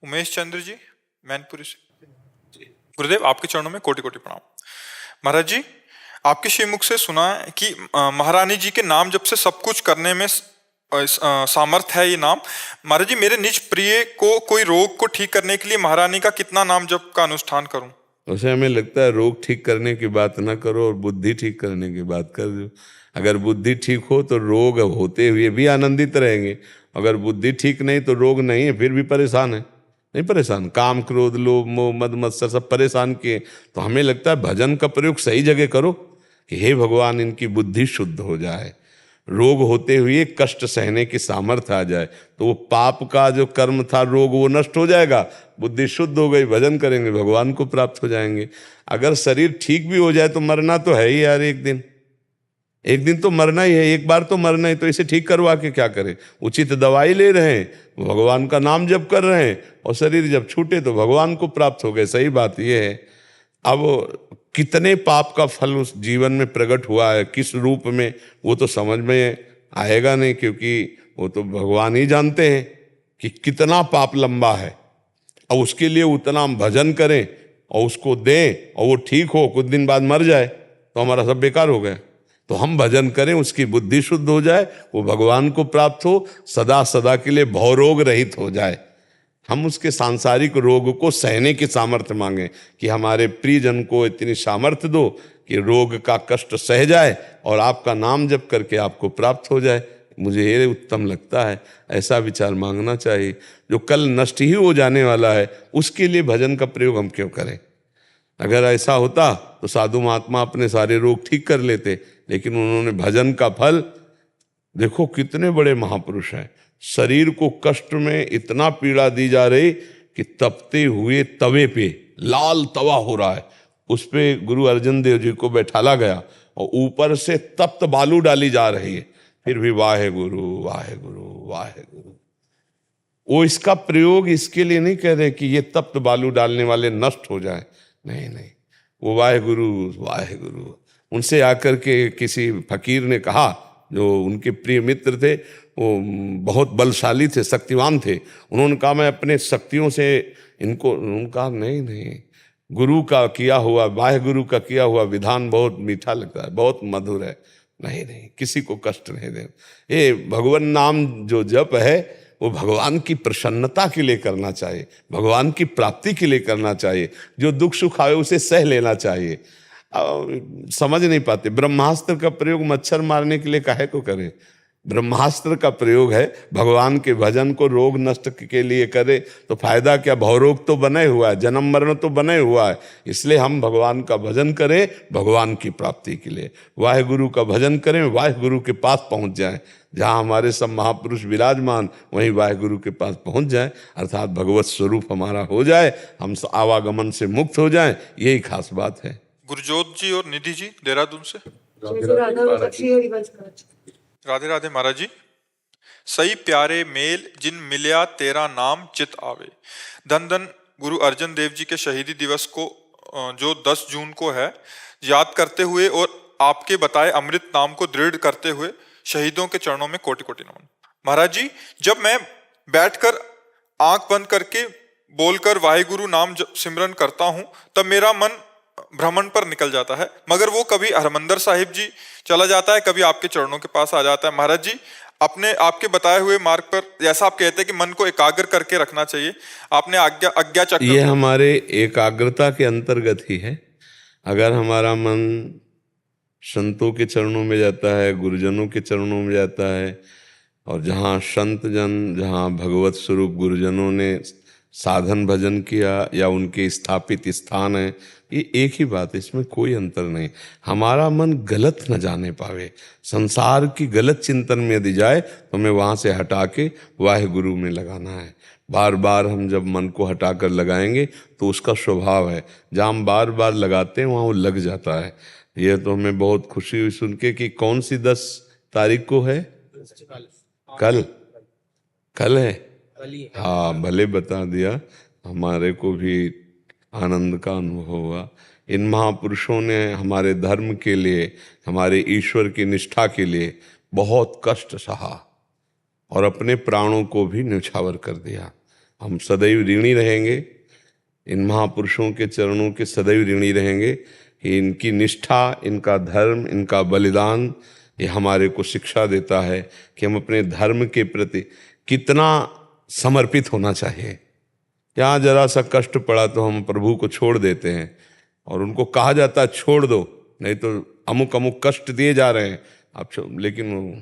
उमेश चंद्र जी, मैनपुरी से। गुरुदेव, आपके चरणों में कोटि कोटि प्रणाम। महाराज जी, आपके श्रीमुख से सुना है कि महारानी जी के नाम जप से सब कुछ करने में सामर्थ है ये नाम। महाराज जी, मेरे निज प्रिय को कोई रोग को ठीक करने के लिए महारानी का कितना नाम जप का अनुष्ठान करूं? उसे हमें लगता है रोग ठीक करने की बात ना करो और बुद्धि ठीक करने की बात कर दो। अगर बुद्धि ठीक हो तो रोग होते हुए भी आनंदित रहेंगे। अगर बुद्धि ठीक नहीं तो रोग नहीं है, फिर भी परेशान है। नहीं परेशान, काम क्रोध लोभ मोह मद मत्सर सब परेशान किए। तो हमें लगता है भजन का प्रयोग सही जगह करो कि हे भगवान, इनकी बुद्धि शुद्ध हो जाए, रोग होते हुए कष्ट सहने की सामर्थ्य आ जाए, तो वो पाप का जो कर्म था रोग वो नष्ट हो जाएगा, बुद्धि शुद्ध हो गई, भजन करेंगे भगवान को प्राप्त हो जाएंगे। अगर शरीर ठीक भी हो जाए तो मरना तो है ही यार, एक दिन तो मरना ही है, एक बार तो मरना ही, तो इसे ठीक करवा के क्या करें? उचित दवाई ले रहे हैं, भगवान का नाम जप कर रहे हैं, और शरीर जब छूटे तो भगवान को प्राप्त हो गए। सही बात यह है। अब कितने पाप का फल उस जीवन में प्रकट हुआ है, किस रूप में, वो तो समझ में आएगा नहीं, क्योंकि वो तो भगवान ही जानते हैं कि कितना पाप लंबा है। और उसके लिए उतना हम भजन करें और उसको दें और वो ठीक हो, कुछ दिन बाद मर जाए तो हमारा सब बेकार हो गया। तो हम भजन करें, उसकी बुद्धि शुद्ध हो जाए, वो भगवान को प्राप्त हो, सदा सदा के लिए भवरोग रहित हो जाए। हम उसके सांसारिक रोग को सहने की सामर्थ्य मांगे कि हमारे प्रियजन को इतनी सामर्थ्य दो कि रोग का कष्ट सह जाए और आपका नाम जप करके आपको प्राप्त हो जाए। मुझे ये उत्तम लगता है, ऐसा विचार मांगना चाहिए। जो कल नष्ट ही हो जाने वाला है उसके लिए भजन का प्रयोग हम क्यों करें? अगर ऐसा होता तो साधु महात्मा अपने सारे रोग ठीक कर लेते, लेकिन उन्होंने भजन का फल, देखो कितने बड़े महापुरुष हैं, शरीर को कष्ट में इतना पीड़ा दी जा रही कि तपते हुए तवे पे, लाल तवा हो रहा है, उस पे गुरु अर्जन देव जी को बैठाला गया और ऊपर से तप्त बालू डाली जा रही है, फिर भी वाहे गुरु वाहे गुरु वाहे गुरु। वो इसका प्रयोग इसके लिए नहीं कह रहे कि ये तप्त बालू डालने वाले नष्ट हो जाए, नहीं नहीं, वो वाहे गुरु वाहे गुरु। उनसे आकर के किसी फकीर ने कहा, जो उनके प्रिय मित्र थे, वो बहुत बलशाली थे, शक्तिवान थे, उन्होंने कहा मैं अपने शक्तियों से इनको, उनका नहीं नहीं, गुरु का किया हुआ, वाहे गुरु का किया हुआ विधान बहुत मीठा लगता है, बहुत मधुर है, नहीं नहीं, किसी को कष्ट नहीं दे। ये भगवान नाम जो जप है वो भगवान की प्रसन्नता के लिए करना चाहिए, भगवान की प्राप्ति के लिए करना चाहिए। जो दुख सुख आए उसे सह लेना चाहिए। समझ नहीं पाते, ब्रह्मास्त्र का प्रयोग मच्छर मारने के लिए काहे को करें? ब्रह्मास्त्र का प्रयोग है भगवान के भजन को रोग नष्ट के लिए करे, तो फायदा क्या? भवरोग तो बने हुआ है, जन्म मरण तो बने हुआ है, इसलिए हम भगवान का भजन करें भगवान की प्राप्ति के लिए। वाहे गुरु का भजन करें, वाहे गुरु के पास पहुंच जाएं, जहाँ हमारे सब महापुरुष विराजमान वहीं वाहे गुरु के पास पहुंच जाएं, अर्थात भगवत स्वरूप हमारा हो जाए, हम आवागमन से मुक्त हो जाएं, यही खास बात है। गुरजोत जी और निधि जी, देहरादून से। राधे राधे महाराज जी। सही प्यारे मेल जिन मिलिया तेरा नाम चित आवे। धन धन गुरु अर्जन देव जी के शहीदी दिवस को जो 10 जून को है, याद करते हुए और आपके बताए अमृत नाम को दृढ़ करते हुए शहीदों के चरणों में कोटि कोटि नमन। महाराज जी, जब मैं बैठकर आंख बंद करके बोलकर वाहिगुरु नाम सिमरन करता हूं, तब मेरा मन भ्रमण पर निकल जाता है, मगर वो कभी हरमंदर साहिब जी चला जाता है, कभी आपके चरणों के पास आ जाता है। महाराज जी, अपने आपके बताए हुए मार्ग पर, जैसा आप कहते हैं कि मन को एकाग्र करके रखना चाहिए, आपने आज्ञा चक्र, ये हमारे एकाग्रता के अंतर्गत ही है। अगर हमारा मन संतों के चरणों में जाता है, गुरुजनों के चरणों में जाता है, और जहाँ संत जन, जहाँ भगवत स्वरूप गुरुजनों ने साधन भजन किया या उनके स्थापित स्थान है, ये एक ही बात है, इसमें कोई अंतर नहीं। हमारा मन गलत न जाने पावे, संसार की गलत चिंतन में यदि जाए तो हमें वहाँ से हटा के वाहे गुरु में लगाना है। बार बार हम जब मन को हटा कर लगाएंगे तो उसका स्वभाव है, जहाँ हम बार बार लगाते हैं वहाँ वो लग जाता है। ये तो हमें बहुत खुशी हुई सुन के कि कौन सी 10 तारीख को है? कल है। हाँ, भले बता दिया, हमारे को भी आनंद का अनुभव हुआ। इन महापुरुषों ने हमारे धर्म के लिए, हमारे ईश्वर की निष्ठा के लिए बहुत कष्ट सहा और अपने प्राणों को भी न्यौछावर कर दिया, हम सदैव ऋणी रहेंगे, इन महापुरुषों के चरणों के सदैव ऋणी रहेंगे कि इनकी निष्ठा, इनका धर्म, इनका बलिदान ये हमारे को शिक्षा देता है कि हम अपने धर्म के प्रति कितना समर्पित होना चाहिए। यहाँ जरा सा कष्ट पड़ा तो हम प्रभु को छोड़ देते हैं, और उनको कहा जाता है छोड़ दो, नहीं तो अमुक अमुक कष्ट दिए जा रहे हैं आप लेकिन वो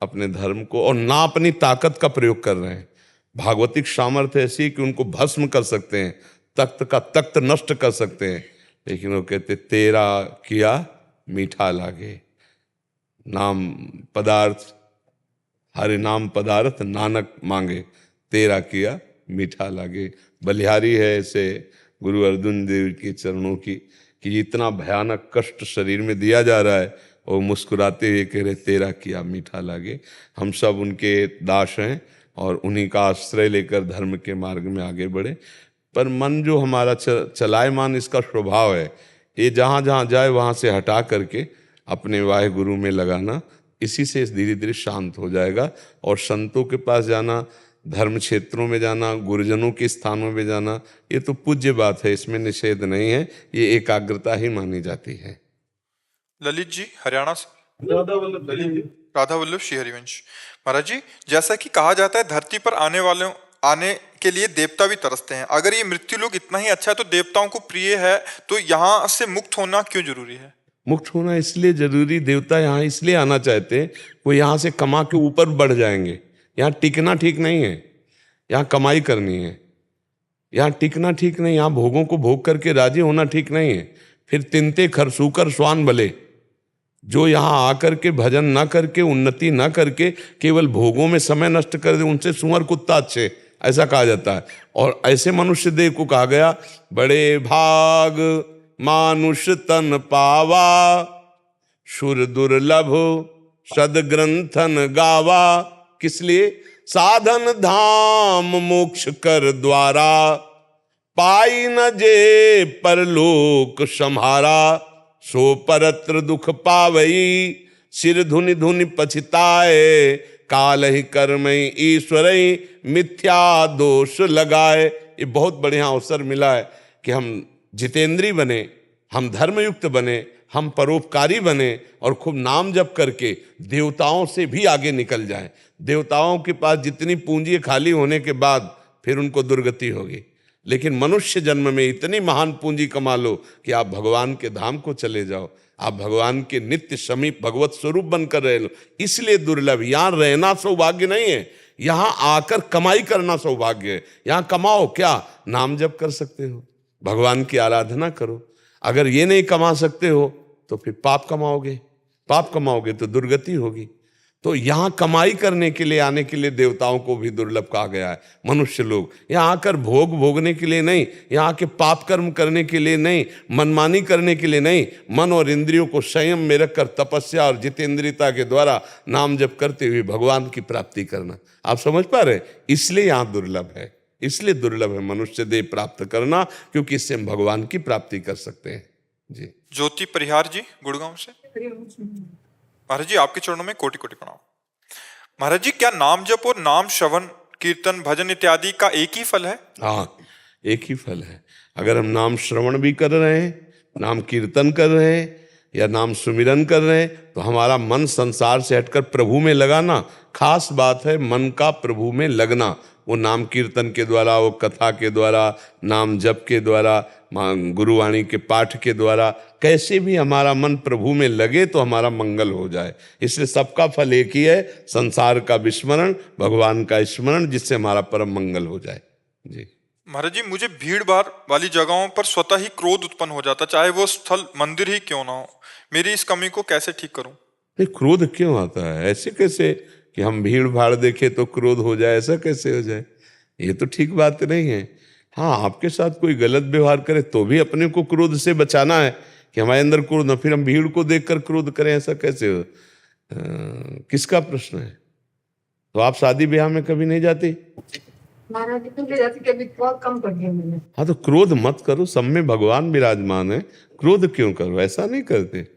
अपने धर्म को और ना अपनी ताकत का प्रयोग कर रहे हैं। भागवतिक सामर्थ्य ऐसी कि उनको भस्म कर सकते हैं, तख्त का तख्त नष्ट कर सकते हैं, लेकिन वो कहते तेरा किया मीठा लागे, नाम पदार्थ हरि नाम पदार्थ नानक मांगे, तेरा किया मीठा लागे। बलिहारी है ऐसे गुरु अर्जुन देव के चरणों की कि इतना भयानक कष्ट शरीर में दिया जा रहा है और मुस्कुराते हुए कह रहे तेरा किया मीठा लागे। हम सब उनके दास हैं और उन्हीं का आश्रय लेकर धर्म के मार्ग में आगे बढ़े। पर मन जो हमारा चलायमान, इसका स्वभाव है, ये जहाँ जहाँ जाए वहाँ से हटा करके अपने वाहे गुरु में लगाना, इसी से धीरे धीरे शांत हो जाएगा। और संतों के पास जाना, धर्म क्षेत्रों में जाना, गुरुजनों के स्थानों में जाना, ये तो पूज्य बात है, इसमें निषेध नहीं है, ये एकाग्रता ही मानी जाती है। ललित जी हरियाणा से। राधा वल्लभ श्री हरिवंश। महाराज जी, जैसा कि कहा जाता है धरती पर आने के लिए देवता भी तरसते हैं। अगर ये मृत्यु लोक इतना ही अच्छा है तो देवताओं को प्रिय है, तो यहाँ से मुक्त होना क्यों जरूरी है? मुक्त होना इसलिए जरूरी, देवता यहाँ इसलिए आना चाहते हैं, वो यहाँ से कमा के ऊपर बढ़ जाएंगे। यहाँ टिकना ठीक नहीं है, यहाँ कमाई करनी है। यहाँ टिकना ठीक नहीं, यहाँ भोगों को भोग करके राजी होना ठीक नहीं है। फिर तिनते खरसूकर स्वान भले, जो यहाँ आकर के भजन ना करके, उन्नति ना करके केवल भोगों में समय नष्ट कर दे, उनसे सुअर कुत्ता अच्छे, ऐसा कहा जाता है। और ऐसे मनुष्य देव को कहा गया बड़े भाग मानुष तन पावा, सुर दुर्लभ सदग्रंथन गावा। किस लिए? साधन धाम मोक्ष कर द्वारा, पाई न जे परलोक सम्हारा। सो परत्र दुख पावई, सिर धुनि धुनि पछताए। काल ही कर्मई ईश्वरई, मिथ्या दोष लगाए। ये बहुत बढ़िया अवसर मिला है कि हम जितेंद्री बने, हम धर्मयुक्त बने, हम परोपकारी बने और खूब नाम जप करके देवताओं से भी आगे निकल जाएं। देवताओं के पास जितनी पूंजी खाली होने के बाद फिर उनको दुर्गति होगी, लेकिन मनुष्य जन्म में इतनी महान पूंजी कमा लो कि आप भगवान के धाम को चले जाओ, आप भगवान के नित्य समीप भगवत स्वरूप बनकर रह लो। इसलिए दुर्लभ, यहाँ रहना सौभाग्य नहीं है, यहाँ आकर कमाई करना सौभाग्य है। यहाँ कमाओ क्या? नाम जप कर सकते हो, भगवान की आराधना करो। अगर ये नहीं कमा सकते हो तो फिर पाप कमाओगे, पाप कमाओगे तो दुर्गति होगी। तो यहाँ कमाई करने के लिए आने के लिए देवताओं को भी दुर्लभ कहा गया है। मनुष्य लोग यहाँ आकर भोग भोगने के लिए नहीं, यहाँ के पाप कर्म करने के लिए नहीं, मनमानी करने के लिए नहीं, मन और इंद्रियों को संयम में रखकर तपस्या और जितेंद्रियता के द्वारा नाम जप करते हुए भगवान की प्राप्ति करना। आप समझ पा रहे? इसलिए यहाँ दुर्लभ है, इसलिए दुर्लभ है मनुष्य देह प्राप्त करना, क्योंकि इससे हम भगवान की प्राप्ति कर सकते हैं। जी। ज्योति परिहार जी गुड़गांव से। महाराज जी, आपके चरणों में कोटि कोटि प्रणाम। महाराज जी, क्या नाम जप और नाम श्रवण कीर्तन भजन इत्यादि का एक ही फल है? हाँ, एक ही फल है। अगर हम नाम श्रवण भी कर रहे हैं, नाम कीर्तन कर रहे हैं या नाम सुमिरन कर रहे हैं, तो हमारा मन संसार से हटकर प्रभु में लगाना खास बात है। मन का प्रभु में लगना, वो नाम कीर्तन के द्वारा, वो कथा के द्वारा, नाम जप के द्वारा, गुरुवाणी के पाठ के द्वारा, कैसे भी हमारा मन प्रभु में लगे तो हमारा मंगल हो जाए। इसलिए सबका फल एक ही है, संसार का विस्मरण, भगवान का स्मरण, जिससे हमारा परम मंगल हो जाए। जी। महाराज जी, मुझे भीड़ भाड़ वाली जगहों पर स्वतः ही क्रोध उत्पन्न हो जाता, चाहे वो स्थल मंदिर ही क्यों ना हो। मेरी इस कमी को कैसे ठीक करूं? नहीं, क्रोध क्यों आता है? ऐसे कैसे कि हम भीड़ भाड़ देखे तो क्रोध हो जाए, ऐसा कैसे हो जाए? ये तो ठीक बात नहीं है। हाँ, आपके साथ कोई गलत व्यवहार करे तो भी अपने को क्रोध से बचाना है कि हमारे अंदर क्रोध न, फिर हम भीड़ को देखकर क्रोध करें, ऐसा कैसे हो? किसका प्रश्न है? तो आप शादी ब्याह में कभी नहीं जाती? कभी कम कर दिया मैंने। हाँ, तो क्रोध मत करो, सब में भगवान विराजमान है, क्रोध क्यों करो? ऐसा नहीं करते।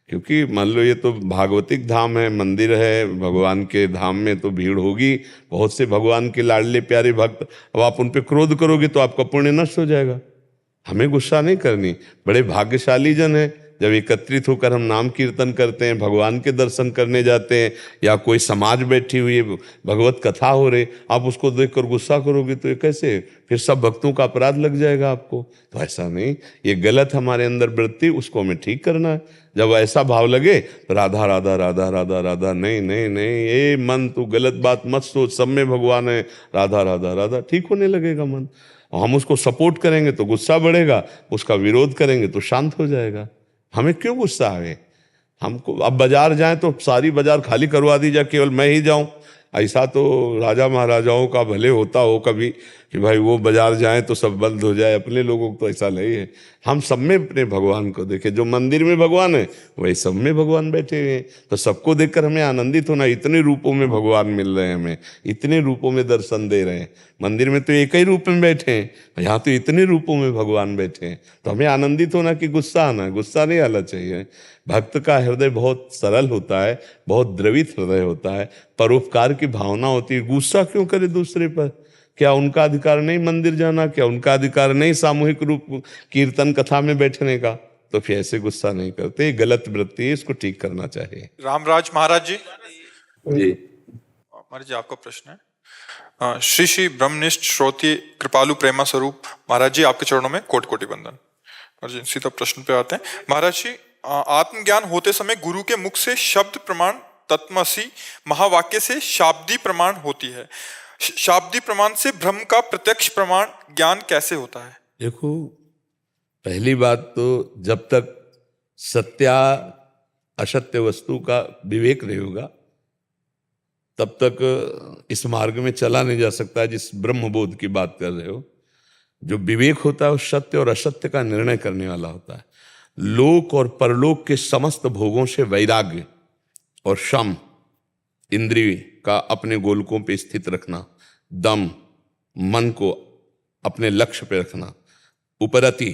क्योंकि मान लो ये तो भागवतिक धाम है, मंदिर है, भगवान के धाम में तो भीड़ होगी, बहुत से भगवान के लाडले प्यारे भक्त। अब आप उन पे क्रोध करोगे तो आपका पुण्य नष्ट हो जाएगा। हमें गुस्सा नहीं करनी। बड़े भाग्यशाली जन है जब एकत्रित होकर हम नाम कीर्तन करते हैं, भगवान के दर्शन करने जाते हैं, या कोई समाज बैठी हुई है, भगवत कथा हो रही, आप उसको देखकर गुस्सा करोगे तो ये कैसे? फिर सब भक्तों का अपराध लग जाएगा आपको। तो ऐसा नहीं, ये गलत हमारे अंदर वृत्ति, उसको हमें ठीक करना है। जब ऐसा भाव लगे तो राधा राधा राधा राधा राधा, नहीं नहीं नहीं, ये मन तू गलत बात मत सोच, सब में भगवान है, राधा राधा राधा, ठीक होने लगेगा मन। और हम उसको सपोर्ट करेंगे तो गुस्सा बढ़ेगा, उसका विरोध करेंगे तो शांत हो जाएगा। हमें क्यों गुस्सा आवे? हमको अब बाजार जाएं तो सारी बाजार खाली करवा दी जाए, केवल मैं ही जाऊं, ऐसा तो राजा महाराजाओं का भले होता हो कभी कि भाई वो बाजार जाएं तो सब बंद हो जाए। अपने लोगों को तो ऐसा नहीं है। हम सब में अपने भगवान को देखें। जो मंदिर में भगवान है वही सब में भगवान बैठे हुए हैं, तो सबको देखकर हमें आनंदित होना। इतने रूपों में भगवान मिल रहे हैं हमें, इतने रूपों में दर्शन दे रहे हैं। मंदिर में तो एक ही रूप में बैठे हैं, यहाँ तो इतने रूपों में भगवान बैठे हैं, तो हमें आनंदित होना कि गुस्सा आना? गुस्सा नहीं आना चाहिए। भक्त का हृदय बहुत सरल होता है, बहुत द्रवित हृदय होता है, परोपकार की भावना होती है। गुस्सा क्यों करे दूसरे पर? क्या उनका अधिकार नहीं मंदिर जाना? क्या उनका अधिकार नहीं सामूहिक रूप कीर्तन कथा में बैठने का? तो फिर ऐसे गुस्सा नहीं करते। ये गलत वृत्ति है, इसको ठीक करना चाहिए। रामराज महाराज जी, जी महाराज जी आपका प्रश्न है। श्री श्री ब्रह्मनिष्ठ श्रोती कृपालु प्रेमा स्वरूप महाराज जी, आपके चरणों में कोटि कोटि वंदन। महाराज जी सीधा प्रश्न पे आते हैं। महाराज जी, आत्मज्ञान होते समय गुरु के मुख से शब्द प्रमाण तत्मसी महावाक्य से शाब्दी प्रमाण होती है। शाब्दी प्रमाण से ब्रह्म का प्रत्यक्ष प्रमाण ज्ञान कैसे होता है? देखो, पहली बात तो जब तक सत्या असत्य वस्तु का विवेक नहीं होगा तब तक इस मार्ग में चला नहीं जा सकता। जिस ब्रह्मबोध की बात कर रहे हो, जो विवेक होता है वो सत्य और असत्य का निर्णय करने वाला होता है। लोक और परलोक के समस्त भोगों से वैराग्य और शम, इंद्रिय का अपने गोलकों पे स्थित रखना, दम, मन को अपने लक्ष्य पे रखना, उपरति,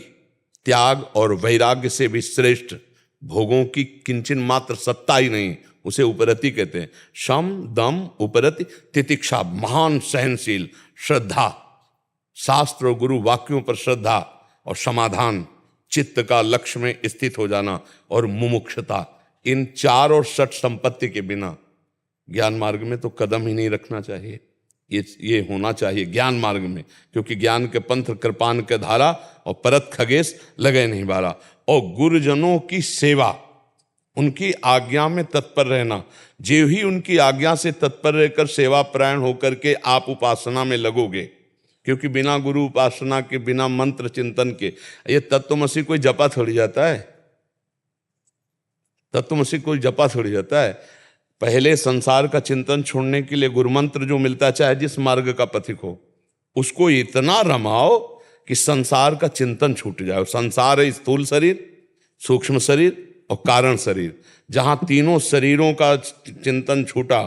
त्याग और वैराग्य से भी श्रेष्ठ भोगों की किंचन मात्र सत्ता ही नहीं, उसे उपरति कहते हैं। शम, दम, उपरति, तितिक्षा, महान सहनशील, श्रद्धा, शास्त्र और गुरु वाक्यों पर श्रद्धा और समाधान, चित्त का लक्ष्य में स्थित हो जाना और मुमुक्षता, इन चार और षट संपत्ति के बिना ज्ञान मार्ग में तो कदम ही नहीं रखना चाहिए। ये होना चाहिए ज्ञान मार्ग में, क्योंकि ज्ञान के पंथ कृपान के धारा और परत खगेश लगे नहीं बारा। और गुरुजनों की सेवा, उनकी आज्ञा में तत्पर रहना। जो ही उनकी आज्ञा से तत्पर रहकर सेवा परायण होकर के आप उपासना में लगोगे, क्योंकि बिना गुरु उपासना के, बिना मंत्र चिंतन के, ये तत्वमसी कोई जपा थोड़ी जाता है। तत्वमसी कोई जपा थोड़ी जाता है। पहले संसार का चिंतन छोड़ने के लिए गुरुमंत्र जो मिलता है, चाहे जिस मार्ग का पथिक हो, उसको इतना रमाओ कि संसार का चिंतन छूट जाए। संसार है स्थूल शरीर, सूक्ष्म शरीर और कारण शरीर। जहाँ तीनों शरीरों का चिंतन छूटा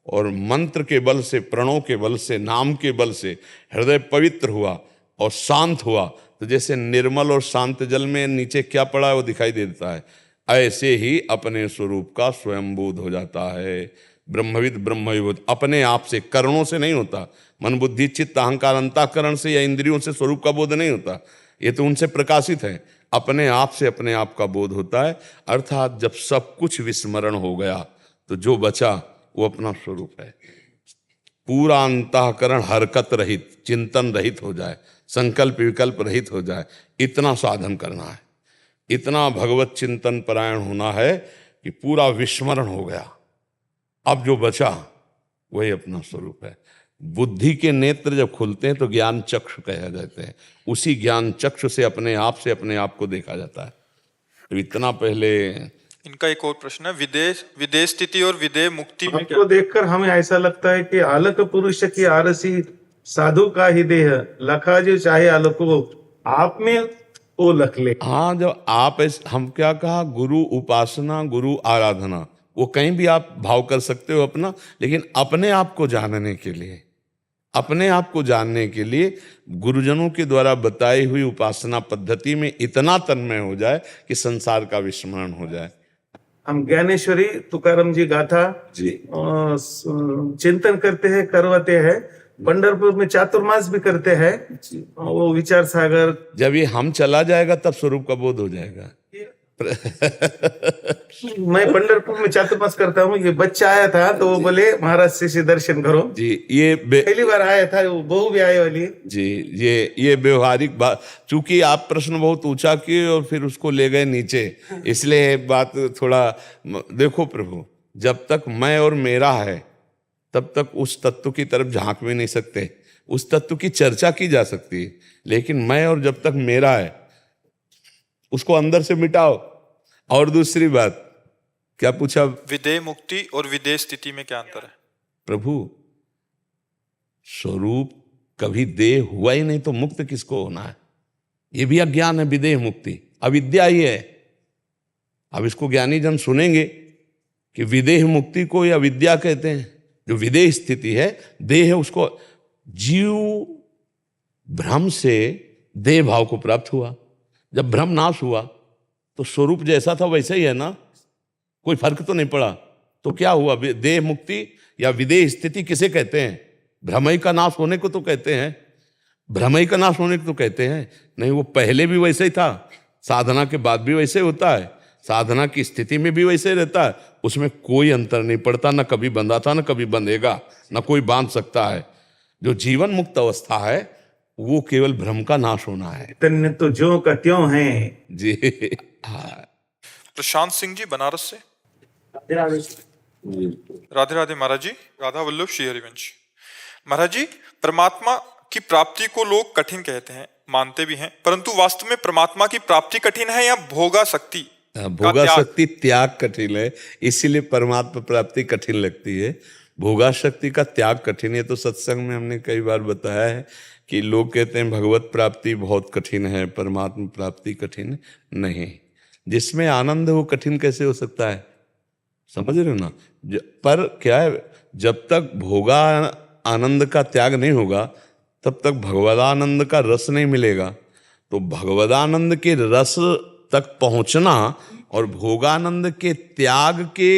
और मंत्र के बल से, प्रणव के बल से, नाम के बल से हृदय पवित्र हुआ और शांत हुआ, तो जैसे निर्मल और शांत जल में नीचे क्या पड़ा है वो दिखाई देता है, ऐसे ही अपने स्वरूप का स्वयंबोध हो जाता है। ब्रह्मविद ब्रह्मविबोध अपने आप से, करणों से नहीं होता। मन बुद्धि चित्त अहंकार अंतःकरण से या इंद्रियों से स्वरूप का बोध नहीं होता, ये तो उनसे प्रकाशित है। अपने आप से अपने आप का बोध होता है। अर्थात जब सब कुछ विस्मरण हो गया तो जो बचा वो अपना स्वरूप है। पूरा अंतःकरण हरकत रहित, चिंतन रहित हो जाए, संकल्प विकल्प रहित हो जाए, इतना साधन करना है, इतना भगवत चिंतन परायण होना है कि पूरा विस्मरण हो गया। अब जो बचा वही अपना स्वरूप है। बुद्धि के नेत्र जब खुलते हैं तो ज्ञान चक्षु कहे जाते हैं। उसी ज्ञान चक्षु से अपने आप को देखा जाता है। तो इतना पहले इनका एक और प्रश्न है, विदेह स्थिति और विदेह मुक्ति में हमको देखकर हमें ऐसा लगता है कि आलक पुरुष की आरसी साधु का ही देह लखा जो चाहे आलोको आप में वो लख ले। हाँ, जब आप हम क्या कहा, गुरु उपासना, गुरु आराधना, वो कहीं भी आप भाव कर सकते हो अपना, लेकिन अपने आप को जानने के लिए, अपने आप को जानने के लिए गुरुजनों के द्वारा बताई हुई उपासना पद्धति में इतना तन्मय हो जाए कि संसार का विस्मरण हो जाए। हम ज्ञानेश्वरी तुकाराम जी गाथा जी चिंतन करते हैं, करवाते हैं। पंढरपुर में चातुर्मास भी करते हैं, वो विचार सागर। जब ये हम चला जाएगा तब स्वरूप का बोध हो जाएगा। मैं पंढरपुर में चातुर्मास करता हूँ। ये बच्चा आया था तो वो बोले महाराज से दर्शन करो। जी ये पहली बार आया था, वो बहू भी आए वाली। जी ये व्यवहारिक बात, चूंकि आप प्रश्न बहुत ऊंचा किए और फिर उसको ले गए नीचे, इसलिए बात थोड़ा देखो। प्रभु जब तक मैं और मेरा है तब तक उस तत्व की तरफ झांक भी नहीं सकते। उस तत्व की चर्चा की जा सकती है, लेकिन मैं और जब तक मेरा है उसको अंदर से मिटाओ। और दूसरी बात क्या पूछा? विदेह मुक्ति और विदेह स्थिति में क्या अंतर है? प्रभु स्वरूप कभी देह हुआ ही नहीं तो मुक्त किसको होना है? ये भी अज्ञान है। विदेह मुक्ति अविद्या ही है। अब इसको ज्ञानी जन सुनेंगे कि विदेह मुक्ति को या विद्या कहते हैं। जो विदेह स्थिति है, देह है, उसको जीव भ्रम से देह भाव को प्राप्त हुआ। जब भ्रम नाश हुआ तो स्वरूप जैसा था वैसा ही है ना, कोई फर्क तो नहीं पड़ा। तो क्या हुआ? देह मुक्ति या विदेह स्थिति किसे कहते हैं? भ्रमई का नाश होने को तो कहते हैं। भ्रमई का नाश होने को तो कहते हैं। नहीं, वो पहले भी वैसे ही था, साधना के बाद भी वैसे होता है, साधना की स्थिति में भी वैसे रहता है। उसमें कोई अंतर नहीं पड़ता, ना कभी बंधा था ना कभी बंधेगा, ना कोई बांध सकता है। जो जीवन मुक्त अवस्था है वो केवल भ्रम का नाश होना है। तन्ने तो ज्यों का त्यों है। जी हाँ। प्रशांत सिंह जी बनारस से। राधे राधे महाराज जी। राधा वल्लभ श्री हरिवंश। महाराज जी, परमात्मा की प्राप्ति को लोग कठिन कहते हैं, मानते भी हैं, परंतु वास्तव में परमात्मा की प्राप्ति कठिन है या भोगा शक्ति? भोगा शक्ति त्याग कठिन है, इसीलिए परमात्मा प्राप्ति कठिन लगती है। भोगा शक्ति का त्याग कठिन है। तो सत्संग में हमने कई बार बताया है कि लोग कहते हैं भगवत प्राप्ति बहुत कठिन है, परमात्मा प्राप्ति कठिन नहीं। जिसमें आनंद है वो कठिन कैसे हो सकता है? समझ रहे हो ना? पर क्या है, जब तक भोगा आनंद का त्याग नहीं होगा तब तक भगवदानंद का रस नहीं मिलेगा। तो भगवदानंद के रस तक पहुंचना और भोगानंद के त्याग के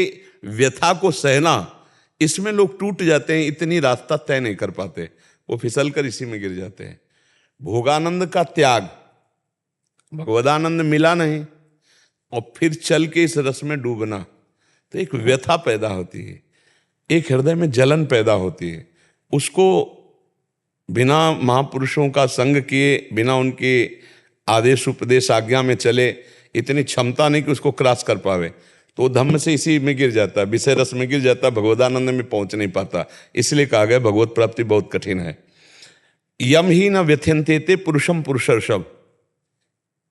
व्यथा को सहना, इसमें लोग टूट जाते हैं, इतनी रास्ता तय नहीं कर पाते, वो फिसल कर इसी में गिर जाते हैं। भोगानंद का त्याग, भगवदानंद मिला नहीं और फिर चल के इस रस में डूबना, तो एक व्यथा पैदा होती है, एक हृदय में जलन पैदा होती है। उसको बिना महापुरुषों का संग किए, बिना उनके आदेश उपदेश आज्ञा में चले, इतनी क्षमता नहीं कि उसको क्रॉस कर पावे, तो धम्म से इसी में गिर जाता है, विषय रस में गिर जाता है, भगवदानंद में पहुंच नहीं पाता। इसलिए कहा गया भगवत प्राप्ति बहुत कठिन है। यम ही न व्यथ्यन्ते पुरुषम पुरुषर्षभ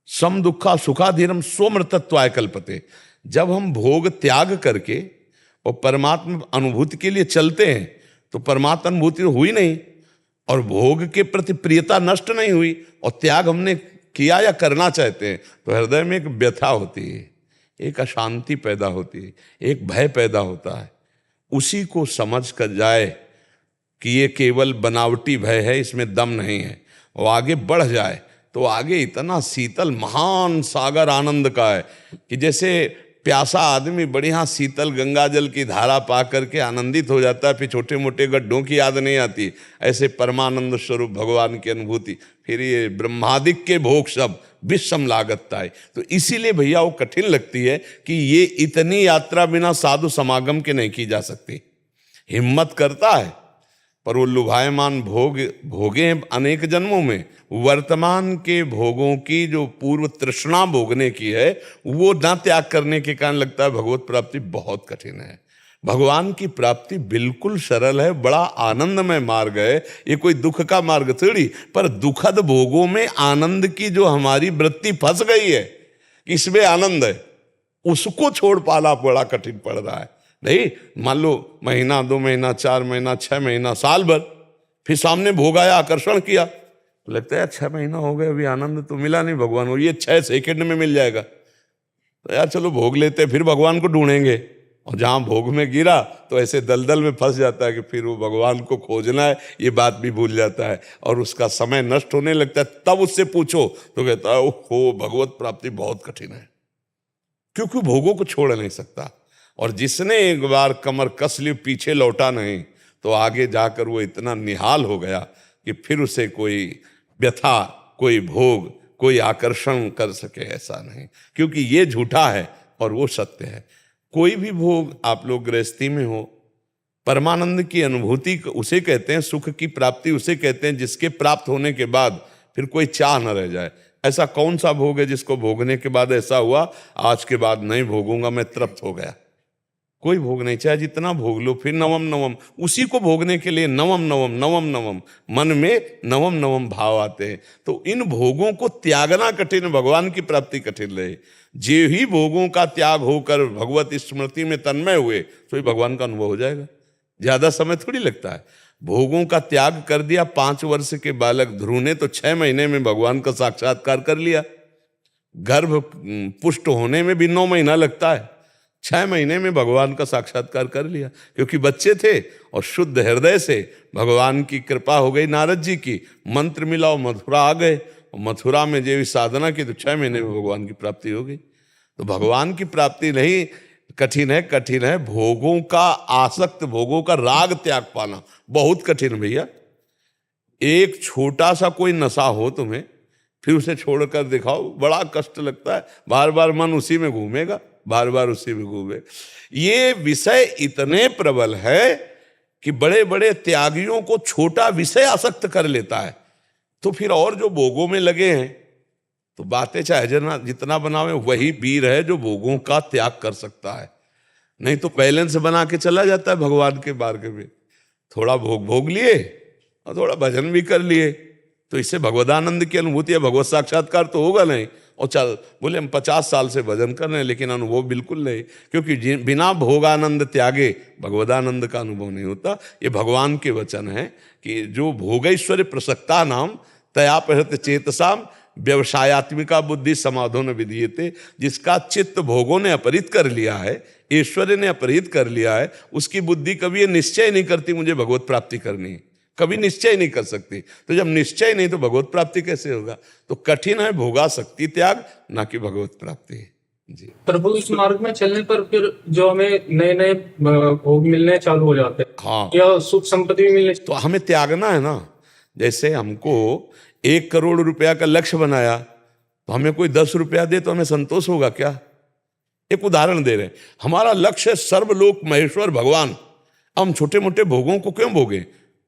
सम दुखा सुखाधीरम सोमृतत्वाय कल्पते। जब हम भोग त्याग करके और परमात्मा अनुभूति के लिए चलते हैं तो परमात्मा अनुभूति हुई नहीं और भोग के प्रति प्रियता नष्ट नहीं हुई और त्याग हमने किया या करना चाहते हैं, तो हृदय में एक व्यथा होती है, एक अशांति पैदा होती है, एक भय पैदा होता है। उसी को समझ कर जाए कि ये केवल बनावटी भय है, इसमें दम नहीं है, और आगे बढ़ जाए तो आगे इतना शीतल महान सागर आनंद का है कि जैसे प्यासा आदमी बढ़िया शीतल गंगा जल की धारा पा करके आनंदित हो जाता है, फिर छोटे मोटे गड्ढों की याद नहीं आती, ऐसे परमानंद स्वरूप भगवान की अनुभूति। फिर ये ब्रह्मादिक के भोग सब विषम लागतता है। तो इसीलिए भैया वो कठिन लगती है कि ये इतनी यात्रा बिना साधु समागम के नहीं की जा सकती। हिम्मत करता है पर वो लुभायमान भोगे हैं अनेक जन्मों में, वर्तमान के भोगों की जो पूर्व तृष्णा भोगने की है वो ना त्याग करने के कारण लगता है भगवत प्राप्ति बहुत कठिन है। भगवान की प्राप्ति बिल्कुल सरल है, बड़ा आनंदमय मार्ग है, ये कोई दुख का मार्ग थोड़ी। पर दुखद भोगों में आनंद की जो हमारी वृत्ति फंस गई है, इसमें आनंद है, उसको छोड़ पाना बड़ा कठिन पड़ रहा है। नहीं, मान लो महीना 2 महीना 4 महीना 6 महीना साल भर, फिर सामने भोग आया, आकर्षण किया, तो लगता है 6 महीना हो गए अभी आनंद तो मिला नहीं भगवान को, ये 6 सेकंड में मिल जाएगा, तो यार चलो भोग लेते, फिर भगवान को ढूंढेंगे। और जहाँ भोग में गिरा तो ऐसे दलदल में फंस जाता है कि फिर वो भगवान को खोजना है ये बात भी भूल जाता है और उसका समय नष्ट होने लगता है। तब उससे पूछो तो कहता है ओहो भगवत प्राप्ति बहुत कठिन है। क्योंकि भोगों को छोड़ नहीं सकता। और जिसने एक बार कमर कस ली, पीछे लौटा नहीं, तो आगे जाकर वो इतना निहाल हो गया कि फिर उसे कोई व्यथा, कोई भोग, कोई आकर्षण कर सके, ऐसा नहीं। क्योंकि ये झूठा है और वो सत्य है। कोई भी भोग आप लोग गृहस्थी में हो, परमानंद की अनुभूति उसे कहते हैं, सुख की प्राप्ति उसे कहते हैं जिसके प्राप्त होने के बाद फिर कोई चाह न रह जाए। ऐसा कौन सा भोग है जिसको भोगने के बाद ऐसा हुआ आज के बाद नहीं भोगूंगा, मैं तृप्त हो गया? कोई भोग नहीं, चाहे जितना भोग लो, फिर नवम नवम उसी को भोगने के लिए नवम नवम नवम नवम मन में नवम नवम भाव आते हैं। तो इन भोगों को त्यागना कठिन, भगवान की प्राप्ति कठिन रहे। जे ही भोगों का त्याग होकर भगवत स्मृति में तन्मय हुए तो ही भगवान का अनुभव हो जाएगा। ज्यादा समय थोड़ी लगता है। भोगों का त्याग कर दिया 5 वर्ष के बालक ध्रुव ने, तो 6 महीने में भगवान का साक्षात्कार कर लिया। गर्भ पुष्ट होने में भी 9 महीना लगता है, 6 महीने में भगवान का साक्षात्कार कर लिया, क्योंकि बच्चे थे और शुद्ध हृदय से भगवान की कृपा हो गई। नारद जी की मंत्र मिला और मथुरा आ गए, और मथुरा में जो साधना की तो 6 महीने में भगवान की प्राप्ति हो गई। तो भगवान की प्राप्ति नहीं कठिन है, कठिन है भोगों का आसक्त, भोगों का राग त्याग पाना बहुत कठिन भैया। एक छोटा सा कोई नशा हो तुम्हें, फिर उसे छोड़कर दिखाओ, बड़ा कष्ट लगता है। बार बार मन उसी में घूमेगा, बार बार उसी में घूमे। ये विषय इतने प्रबल है कि बड़े बड़े त्यागियों को छोटा विषय आसक्त कर लेता है। तो फिर और जो भोगों में लगे हैं, तो बातें चाहे जितना बनावे, वही वीर है जो भोगों का त्याग कर सकता है। नहीं तो बैलेंस बना के चला जाता है भगवान के मार्ग में। थोड़ा भोग लिए और थोड़ा भजन भी कर लिए, तो इससे भगवदानंद की अनुभूति है। भगवत साक्षात्कार तो होगा नहीं। और चल बोले हम 50 साल से भजन कर रहे हैं, लेकिन अनुभव बिल्कुल नहीं, क्योंकि बिना भोगानंद त्यागे भगवदानंद का अनुभव नहीं होता। ये भगवान के वचन है कि जो भोगैश्वर्य प्रसक्ता नाम तयापहृत चेतसाम व्यवसायत्मिका बुद्धि समाधो न विधीयते। जिसका चित्त भोगों ने अपहरित कर लिया है, ऐश्वर्य ने अपहरित कर लिया है, उसकी बुद्धि कभी ये निश्चय नहीं करती मुझे भगवत प्राप्ति करनी है, कभी निश्चय नहीं कर सकती। तो जब निश्चय नहीं तो भगवत प्राप्ति कैसे होगा? तो कठिन है भोगासक्ति त्याग, ना कि भगवत प्राप्ति। जी प्रभु, इस मार्ग में चलने पर फिर जो हमें नए नए भोग मिलने चालू हो जाते हैं, हाँ, या सुख संपत्ति भी मिलने, तो हमें त्यागना है ना। जैसे हमको 1 करोड़ रुपया का लक्ष्य बनाया, तो हमें कोई 10 रुपया दे तो हमें संतोष होगा क्या? एक उदाहरण दे रहे हैं, हमारा लक्ष्य है सर्वलोक महेश्वर भगवान। हम छोटे मोटे भोगों को क्यों भोगें?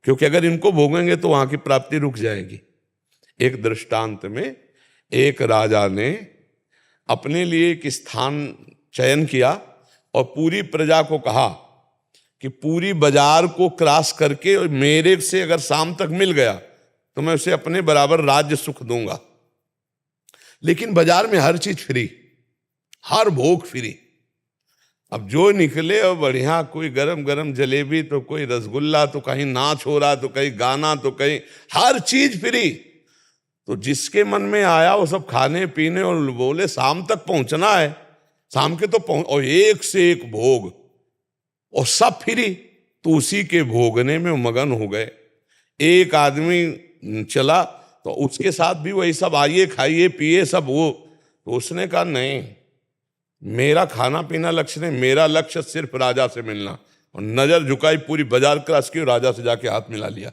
क्योंकि अगर इनको भोगेंगे तो वहां की प्राप्ति रुक जाएगी। एक दृष्टांत में एक राजा ने अपने लिए एक स्थान चयन किया और पूरी प्रजा को कहा कि पूरी बाजार को क्रॉस करके मेरे से अगर शाम तक मिल गया तो मैं उसे अपने बराबर राज्य सुख दूंगा। लेकिन बाजार में हर चीज फ्री, हर भोग फ्री। अब जो निकले और बढ़िया, कोई गरम गरम जलेबी तो कोई रसगुल्ला, तो कहीं नाच हो रहा, तो कहीं गाना, तो कहीं हर चीज फ्री। तो जिसके मन में आया वो सब खाने पीने, और बोले शाम तक पहुंचना है, शाम के तो पहुंच, और एक से एक भोग और सब फ्री। तो उसी के भोगने में मगन हो गए। एक आदमी चला तो उसके साथ भी वही सब, आइए खाइए पिए सब वो। तो उसने कहा नहीं, मेरा खाना पीना लक्ष्य नहीं, मेरा लक्ष्य सिर्फ राजा से मिलना। और नजर झुकाई, पूरी बाजार क्रॉस की, राजा से जाके हाथ मिला लिया।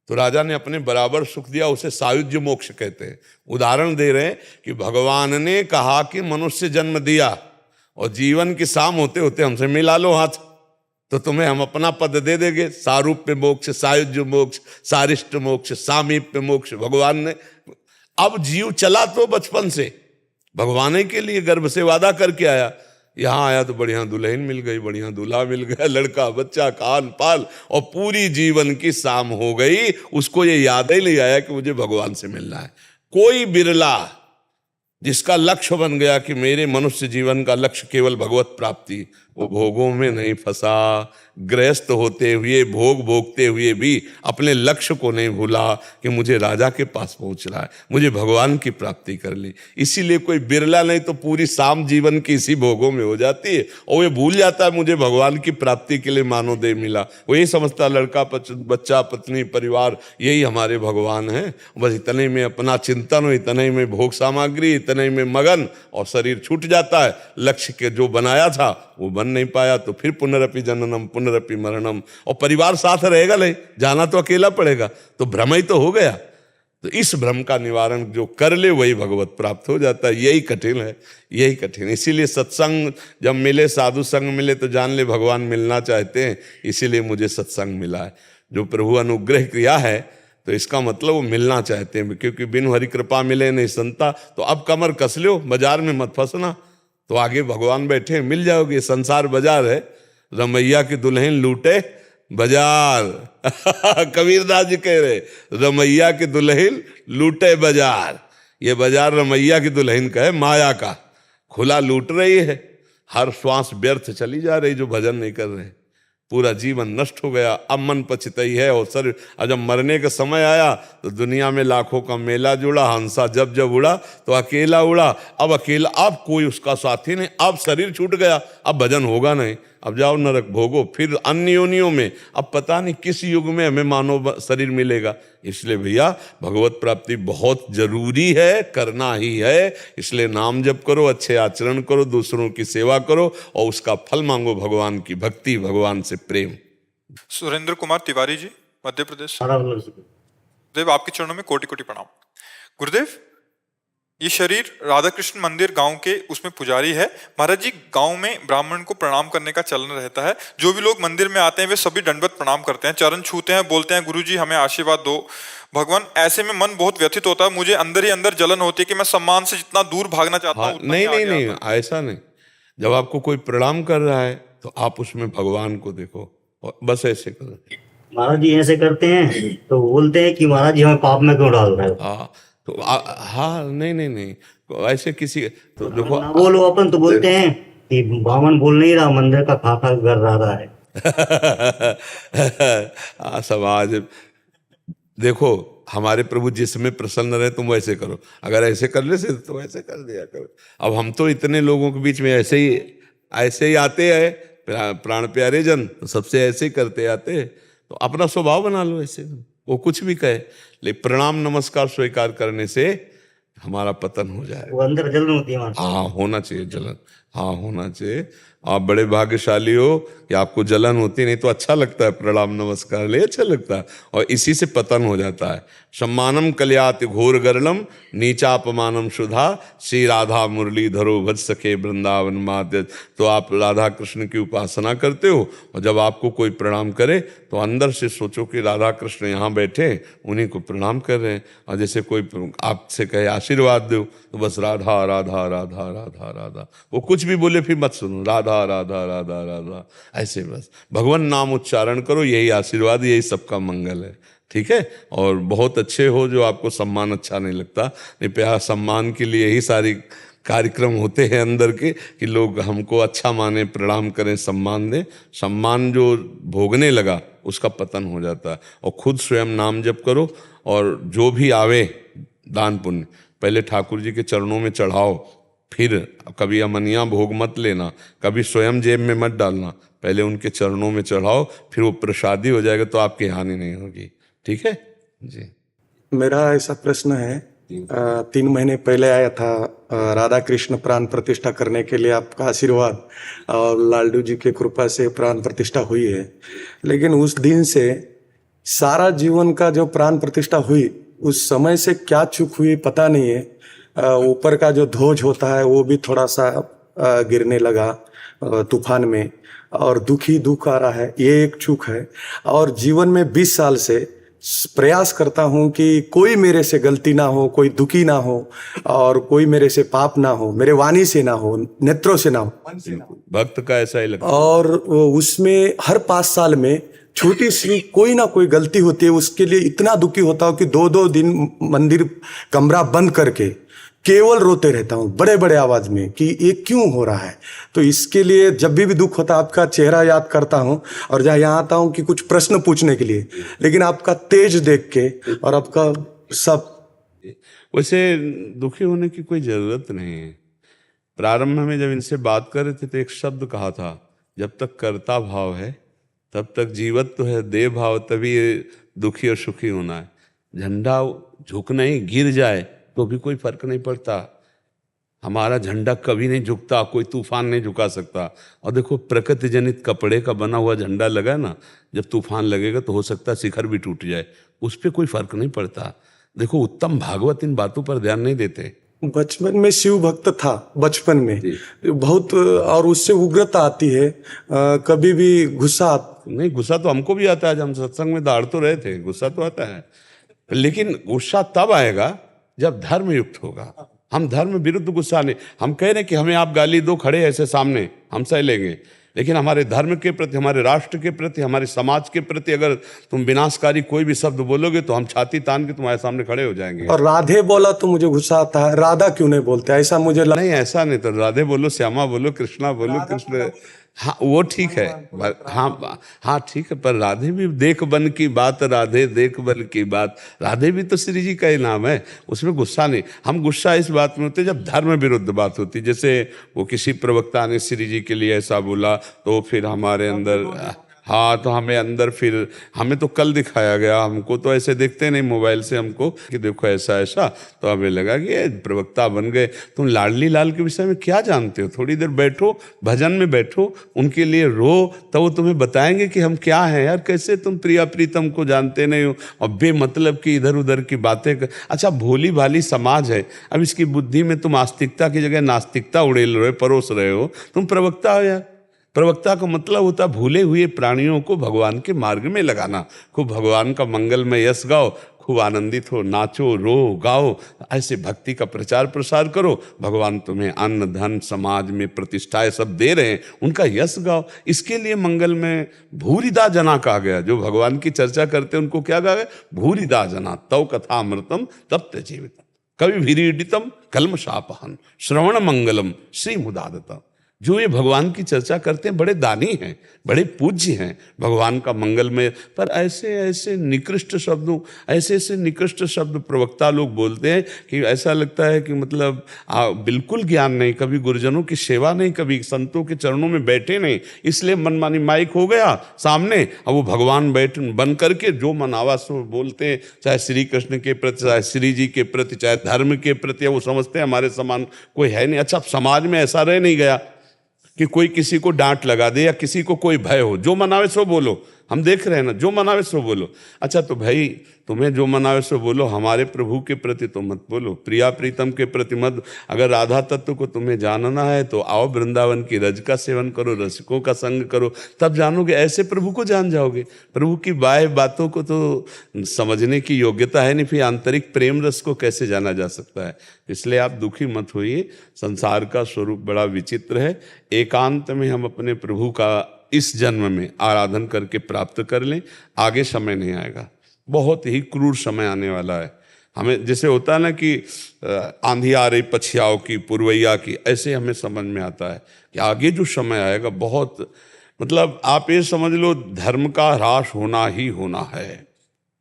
तो राजा ने अपने बराबर सुख दिया, उसे सायुज्य मोक्ष कहते हैं। उदाहरण दे रहे हैं कि भगवान ने कहा कि मनुष्य जन्म दिया और जीवन की शाम होते होते हमसे मिला लो हाथ, तो तुम्हें हम अपना पद दे देंगे। सारूप्य मोक्ष, सायुज्य मोक्ष, सारिष्ट मोक्ष, सामीप्य मोक्ष भगवान ने। अब जीव चला तो बचपन से भगवान के लिए गर्भ से वादा करके आया, यहाँ आया तो बढ़िया दुल्हन मिल गई, बढ़िया दूल्हा मिल गया, लड़का बच्चा खान पाल, और पूरी जीवन की शाम हो गई। उसको ये याद ही नहीं आया कि मुझे भगवान से मिलना है। कोई बिरला जिसका लक्ष्य बन गया कि मेरे मनुष्य जीवन का लक्ष्य केवल भगवत प्राप्ति, वो भोगों में नहीं फंसा। गृहस्थ होते हुए, भोग भोगते हुए भी अपने लक्ष्य को नहीं भूला कि मुझे राजा के पास पहुंचना है, मुझे भगवान की प्राप्ति कर ली। इसीलिए कोई बिरला नहीं तो पूरी शाम जीवन की इसी भोगों में हो जाती है, और ये भूल जाता है मुझे भगवान की प्राप्ति के लिए मानवदेह मिला। वो यही समझता लड़का बच्चा पत्नी परिवार यही हमारे भगवान हैं। बस इतने में अपना चिंतन हो, इतने में भोग सामग्री, इतने में मगन और शरीर छूट जाता है, लक्ष्य के जो बनाया था वो बन नहीं पाया, तो फिर पुनरपि जननम पुनरपि मरणम, और परिवार साथ रहेगा नहीं, जाना तो अकेला पड़ेगा, तो भ्रम ही तो हो गया। तो इस भ्रम का निवारण जो कर ले वही भगवत प्राप्त हो जाता है। यही कठिन है, यही कठिन। इसीलिए सत्संग जब मिले, साधु संग मिले तो जान ले भगवान मिलना चाहते हैं, इसीलिए मुझे सत्संग मिला है। जो प्रभु अनुग्रह किया है तो इसका मतलब वो मिलना चाहते हैं, क्योंकि बिन हरि कृपा मिले नहीं संता। तो अब कमर कस लो, बाजार में मत फंसना, तो आगे भगवान बैठे हैं, मिल जाओगे। संसार बाजार है, रमैया की दुल्हन लूटे बाजार कबीरदास जी कह रहे, रमैया की दुल्हन लूटे बाजार। ये बाजार रमैया की दुल्हन का है, माया का, खुला लूट रही है। हर श्वास व्यर्थ चली जा रही जो भजन नहीं कर रहे, पूरा जीवन नष्ट हो गया। अब मन पछताई है, और सर जब मरने का समय आया तो दुनिया में लाखों का मेला जुड़ा, हंसा जब जब उड़ा तो अकेला उड़ा। अब अकेला, अब कोई उसका साथी नहीं, अब शरीर छूट गया, अब भजन होगा नहीं, अब जाओ नरक भोगो, फिर अन्य योनियों में। अब पता नहीं किस युग में हमें मानव शरीर मिलेगा। इसलिए भैया भगवत प्राप्ति बहुत जरूरी है, करना ही है। इसलिए नाम जप करो, अच्छे आचरण करो, दूसरों की सेवा करो, और उसका फल मांगो, भगवान की भक्ति, भगवान से प्रेम। सुरेंद्र कुमार तिवारी जी, मध्य प्रदेश। महाराज गुरुदेव आपके चरणों में कोटि कोटि प्रणाम। गुरुदेव, ये शरीर राधा कृष्ण मंदिर गांव के उसमें पुजारी है। महाराज जी, गांव में ब्राह्मण को प्रणाम करने का चलन रहता है। जो भी लोग मंदिर में आते हैं वे सभी दंडवत प्रणाम करते हैं, चरण छूते हैं, बोलते हैं गुरुजी हमें आशीर्वाद दो। भगवान, ऐसे में मन बहुत व्यथित होता है, मुझे अंदर ही अंदर जलन होती है कि मैं सम्मान से जितना दूर भागना चाहता हूँ उतना ही नहीं नहीं आगे नहीं, आता हूं। ऐसा नहीं। जब आपको कोई प्रणाम कर रहा है तो आप उसमें भगवान को देखो, और बस ऐसे करो। महाराज जी ऐसे करते हैं तो बोलते हैं कि महाराज जी हमें पाप में क्यों डाल रहे हो। हाँ तो हाँ, नहीं नहीं नहीं, ऐसे किसी तो देखो, ना बोलो अपन तो बोलते हैं कि बामन बोल नहीं रहा, मंदिर का खाका कर रहा है। समाज देखो, हमारे प्रभु जिसमें प्रसन्न रहे तुम वैसे करो। अगर ऐसे कर ले से तो ऐसे कर दिया करो। अब हम तो इतने लोगों के बीच में ऐसे ही आते हैं, प्राण प्यारे जन, तो सबसे ऐसे ही करते आते हैं। तो अपना स्वभाव बना लो ऐसे, वो कुछ भी कहे, लेकिन प्रणाम नमस्कार स्वीकार करने से हमारा पतन हो जाएगा। वो अंदर जलन होती है हमारे। हाँ, होना चाहिए जलन, हाँ होना चाहिए। आप बड़े भाग्यशाली हो कि आपको जलन होती नहीं, तो अच्छा लगता है प्रणाम नमस्कार ले, अच्छा लगता है, और इसी से पतन हो जाता है। सम्मानम कल्याति घोर गरलम नीचापमानम सुधा, श्री राधा मुरली धरो भज सके वृंदावन माध्य। तो आप राधा कृष्ण की उपासना करते हो, और जब आपको कोई प्रणाम करे तो अंदर से सोचो कि राधा कृष्ण यहाँ बैठे, उन्हीं को प्रणाम कर रहे हैं। और जैसे कोई आपसे कहे आशीर्वाद दो, तो बस राधा राधा राधा राधा राधा, वो कुछ भी बोले फिर मत सुनो, राधा राधा राधा राधा, ऐसे बस भगवान नाम उच्चारण करो, यही आशीर्वाद, यही सबका मंगल है। ठीक है। और बहुत अच्छे हो जो आपको सम्मान अच्छा नहीं लगता, नहीं प्यार सम्मान के लिए ही सारी कार्यक्रम होते हैं अंदर के, कि लोग हमको अच्छा माने, प्रणाम करें, सम्मान दें। सम्मान जो भोगने लगा उसका पतन हो जाता है। और खुद स्वयं नाम जप करो, और जो भी आवे दान पुण्य पहले ठाकुर जी के चरणों में चढ़ाओ, फिर कभी अमनिया भोग मत लेना, कभी स्वयं जेब में मत डालना, पहले उनके चरणों में चढ़ाओ, फिर वो प्रसादी हो जाएगा तो आपकी हानि नहीं होगी। ठीक है जी। मेरा ऐसा प्रश्न है, 3 महीने पहले आया था राधा कृष्ण प्राण प्रतिष्ठा करने के लिए, आपका आशीर्वाद और लालडू जी की कृपा से प्राण प्रतिष्ठा हुई है। लेकिन उस दिन से सारा जीवन का जो प्राण प्रतिष्ठा हुई, उस समय से क्या चूक हुई पता नहीं है। ऊपर का जो ध्वज होता है वो भी थोड़ा सा गिरने लगा तूफान में, और दुख आ रहा है, ये एक चूक है। और जीवन में 20 साल से प्रयास करता हूं कि कोई मेरे से गलती ना हो, कोई दुखी ना हो, और कोई मेरे से पाप ना हो, मेरे वाणी से ना हो, नेत्रों से ना हो। भक्त का ऐसा ही लगता है। और उसमें हर 5 साल में छोटी सी कोई ना कोई गलती होती है, उसके लिए इतना दुखी होता हूं कि 2-2 दिन मंदिर कमरा बंद करके केवल रोते रहता हूँ बड़े बड़े आवाज में कि ये क्यों हो रहा है। तो इसके लिए जब भी दुख होता है आपका चेहरा याद करता हूँ, और जहाँ यहाँ आता हूँ कि कुछ प्रश्न पूछने के लिए, लेकिन आपका तेज देख के और आपका सब। वैसे दुखी होने की कोई जरूरत नहीं है। प्रारंभ में जब इनसे बात कर रहे थे तो एक शब्द कहा था, जब तक कर्ता भाव है तब तक जीवत्व है, देह भाव तभी दुखी और सुखी होना है। झंडा झुक नहीं, गिर जाए तो भी कोई फर्क नहीं पड़ता, हमारा झंडा कभी नहीं झुकता, कोई तूफान नहीं झुका सकता। और देखो प्रकृति जनित कपड़े का बना हुआ झंडा लगा ना, जब तूफान लगेगा तो हो सकता है शिखर भी टूट जाए, उस पर कोई फर्क नहीं पड़ता। देखो उत्तम भागवत इन बातों पर ध्यान नहीं देते। बचपन में शिव भक्त था, बचपन में बहुत, और उससे उग्रता आती है, कभी भी गुस्सा नहीं, गुस्सा तो हमको भी आता है, हम सत्संग में दाड़ तो रहे थे, गुस्सा तो आता है, लेकिन गुस्सा तब आएगा जब धर्म युक्त होगा। हम धर्म विरुद्ध गुस्सा नहीं, हम कह रहे हैं कि हमें आप गाली दो खड़े ऐसे सामने, हम सह लेंगे, लेकिन हमारे धर्म के प्रति, हमारे राष्ट्र के प्रति, हमारे समाज के प्रति अगर तुम विनाशकारी कोई भी शब्द बोलोगे तो हम छाती तान के तुम्हारे सामने खड़े हो जाएंगे। और राधे बोला तो मुझे गुस्सा आता है, राधा क्यों नहीं बोलते, ऐसा मुझे नहीं, ऐसा नहीं, तो राधे बोलो, श्यामा बोलो, कृष्णा बोलो, कृष्ण, हाँ वो ठीक है, हाँ हाँ ठीक है, पर राधे भी देख बन की बात, राधे देख बन की बात, राधे भी तो श्री जी का ही नाम है, उसमें गुस्सा नहीं। हम गुस्सा इस बात में होते जब धर्म विरुद्ध बात होती, जैसे वो किसी प्रवक्ता ने श्री जी के लिए ऐसा बोला तो फिर हमारे अंदर, हाँ तो हमें अंदर, फिर हमें तो कल दिखाया गया, हमको तो ऐसे देखते नहीं मोबाइल से हमको कि देखो ऐसा ऐसा, तो हमें लगा कि ये प्रवक्ता बन गए। तुम लाडली लाल के विषय में क्या जानते हो? थोड़ी देर बैठो, भजन में बैठो, उनके लिए रो, तो वो तुम्हें बताएंगे कि हम क्या हैं। यार कैसे तुम प्रिया प्रीतम को जानते नहीं हो और बेमतलब की इधर उधर की बातें अच्छा भोली भाली समाज है, अब इसकी बुद्धि में तुम आस्तिकता की जगह नास्तिकता उड़ेल रहे हो, परोस रहे हो, तुम प्रवक्ता हो यार। प्रवक्ता का मतलब होता है भूले हुए प्राणियों को भगवान के मार्ग में लगाना। खूब भगवान का मंगल में यश गाओ, खूब आनंदित हो, नाचो, रो, गाओ, ऐसे भक्ति का प्रचार प्रसार करो। भगवान तुम्हें अन्न धन समाज में प्रतिष्ठाएं सब दे रहे हैं, उनका यश गाओ। इसके लिए मंगल में भूरिदा जना कहा गया, जो भगवान की चर्चा करते हैं उनको क्या कहा गया? भूरिदा जना तव कथा अमृतम तप्त जीवितम कवि भीरीडितम कलमशापहन श्रवण मंगलम श्री मुदादता। जो ये भगवान की चर्चा करते हैं बड़े दानी हैं, बड़े पूज्य हैं, भगवान का मंगल में, पर ऐसे ऐसे निकृष्ट शब्दों, ऐसे ऐसे निकृष्ट शब्द प्रवक्ता लोग बोलते हैं कि ऐसा लगता है कि मतलब बिल्कुल ज्ञान नहीं, कभी गुरुजनों की सेवा नहीं, कभी संतों के चरणों में बैठे नहीं, इसलिए मनमानी माइक हो गया सामने, अब वो भगवान बैठ बन करके जो मन आवा सो बोलते हैं, चाहे श्री कृष्ण के प्रति, चाहे श्री जी के प्रति, चाहे धर्म के प्रति। वो समझते हैं हमारे समान कोई है नहीं। अच्छा समाज में ऐसा रह नहीं गया कि कोई किसी को डांट लगा दे या किसी को कोई भय हो, जो मनावे सो बोलो। हम देख रहे हैं ना, जो मनावे सो बोलो। अच्छा तो भाई तुम्हें जो मनावे सो बोलो, हमारे प्रभु के प्रति तो मत बोलो, प्रिया प्रीतम के प्रति मत। अगर राधा तत्व को तुम्हें जानना है तो आओ वृंदावन की रज का सेवन करो, रसिकों का संग करो, तब जानोगे, ऐसे प्रभु को जान जाओगे। प्रभु की बाह्य बातों को तो समझने की योग्यता है नहीं, फिर आंतरिक प्रेम रस को कैसे जाना जा सकता है? इसलिए आप दुखी मत होइए, संसार का स्वरूप बड़ा विचित्र है। एकांत में हम अपने प्रभु का इस जन्म में आराधन करके प्राप्त कर लें, आगे समय नहीं आएगा, बहुत ही क्रूर समय आने वाला है। हमें जैसे होता है ना कि आंधी आ रही पछियाओं की, पुरवैया की, ऐसे हमें समझ में आता है कि आगे जो समय आएगा बहुत, मतलब आप ये समझ लो धर्म का ह्रास होना ही होना है।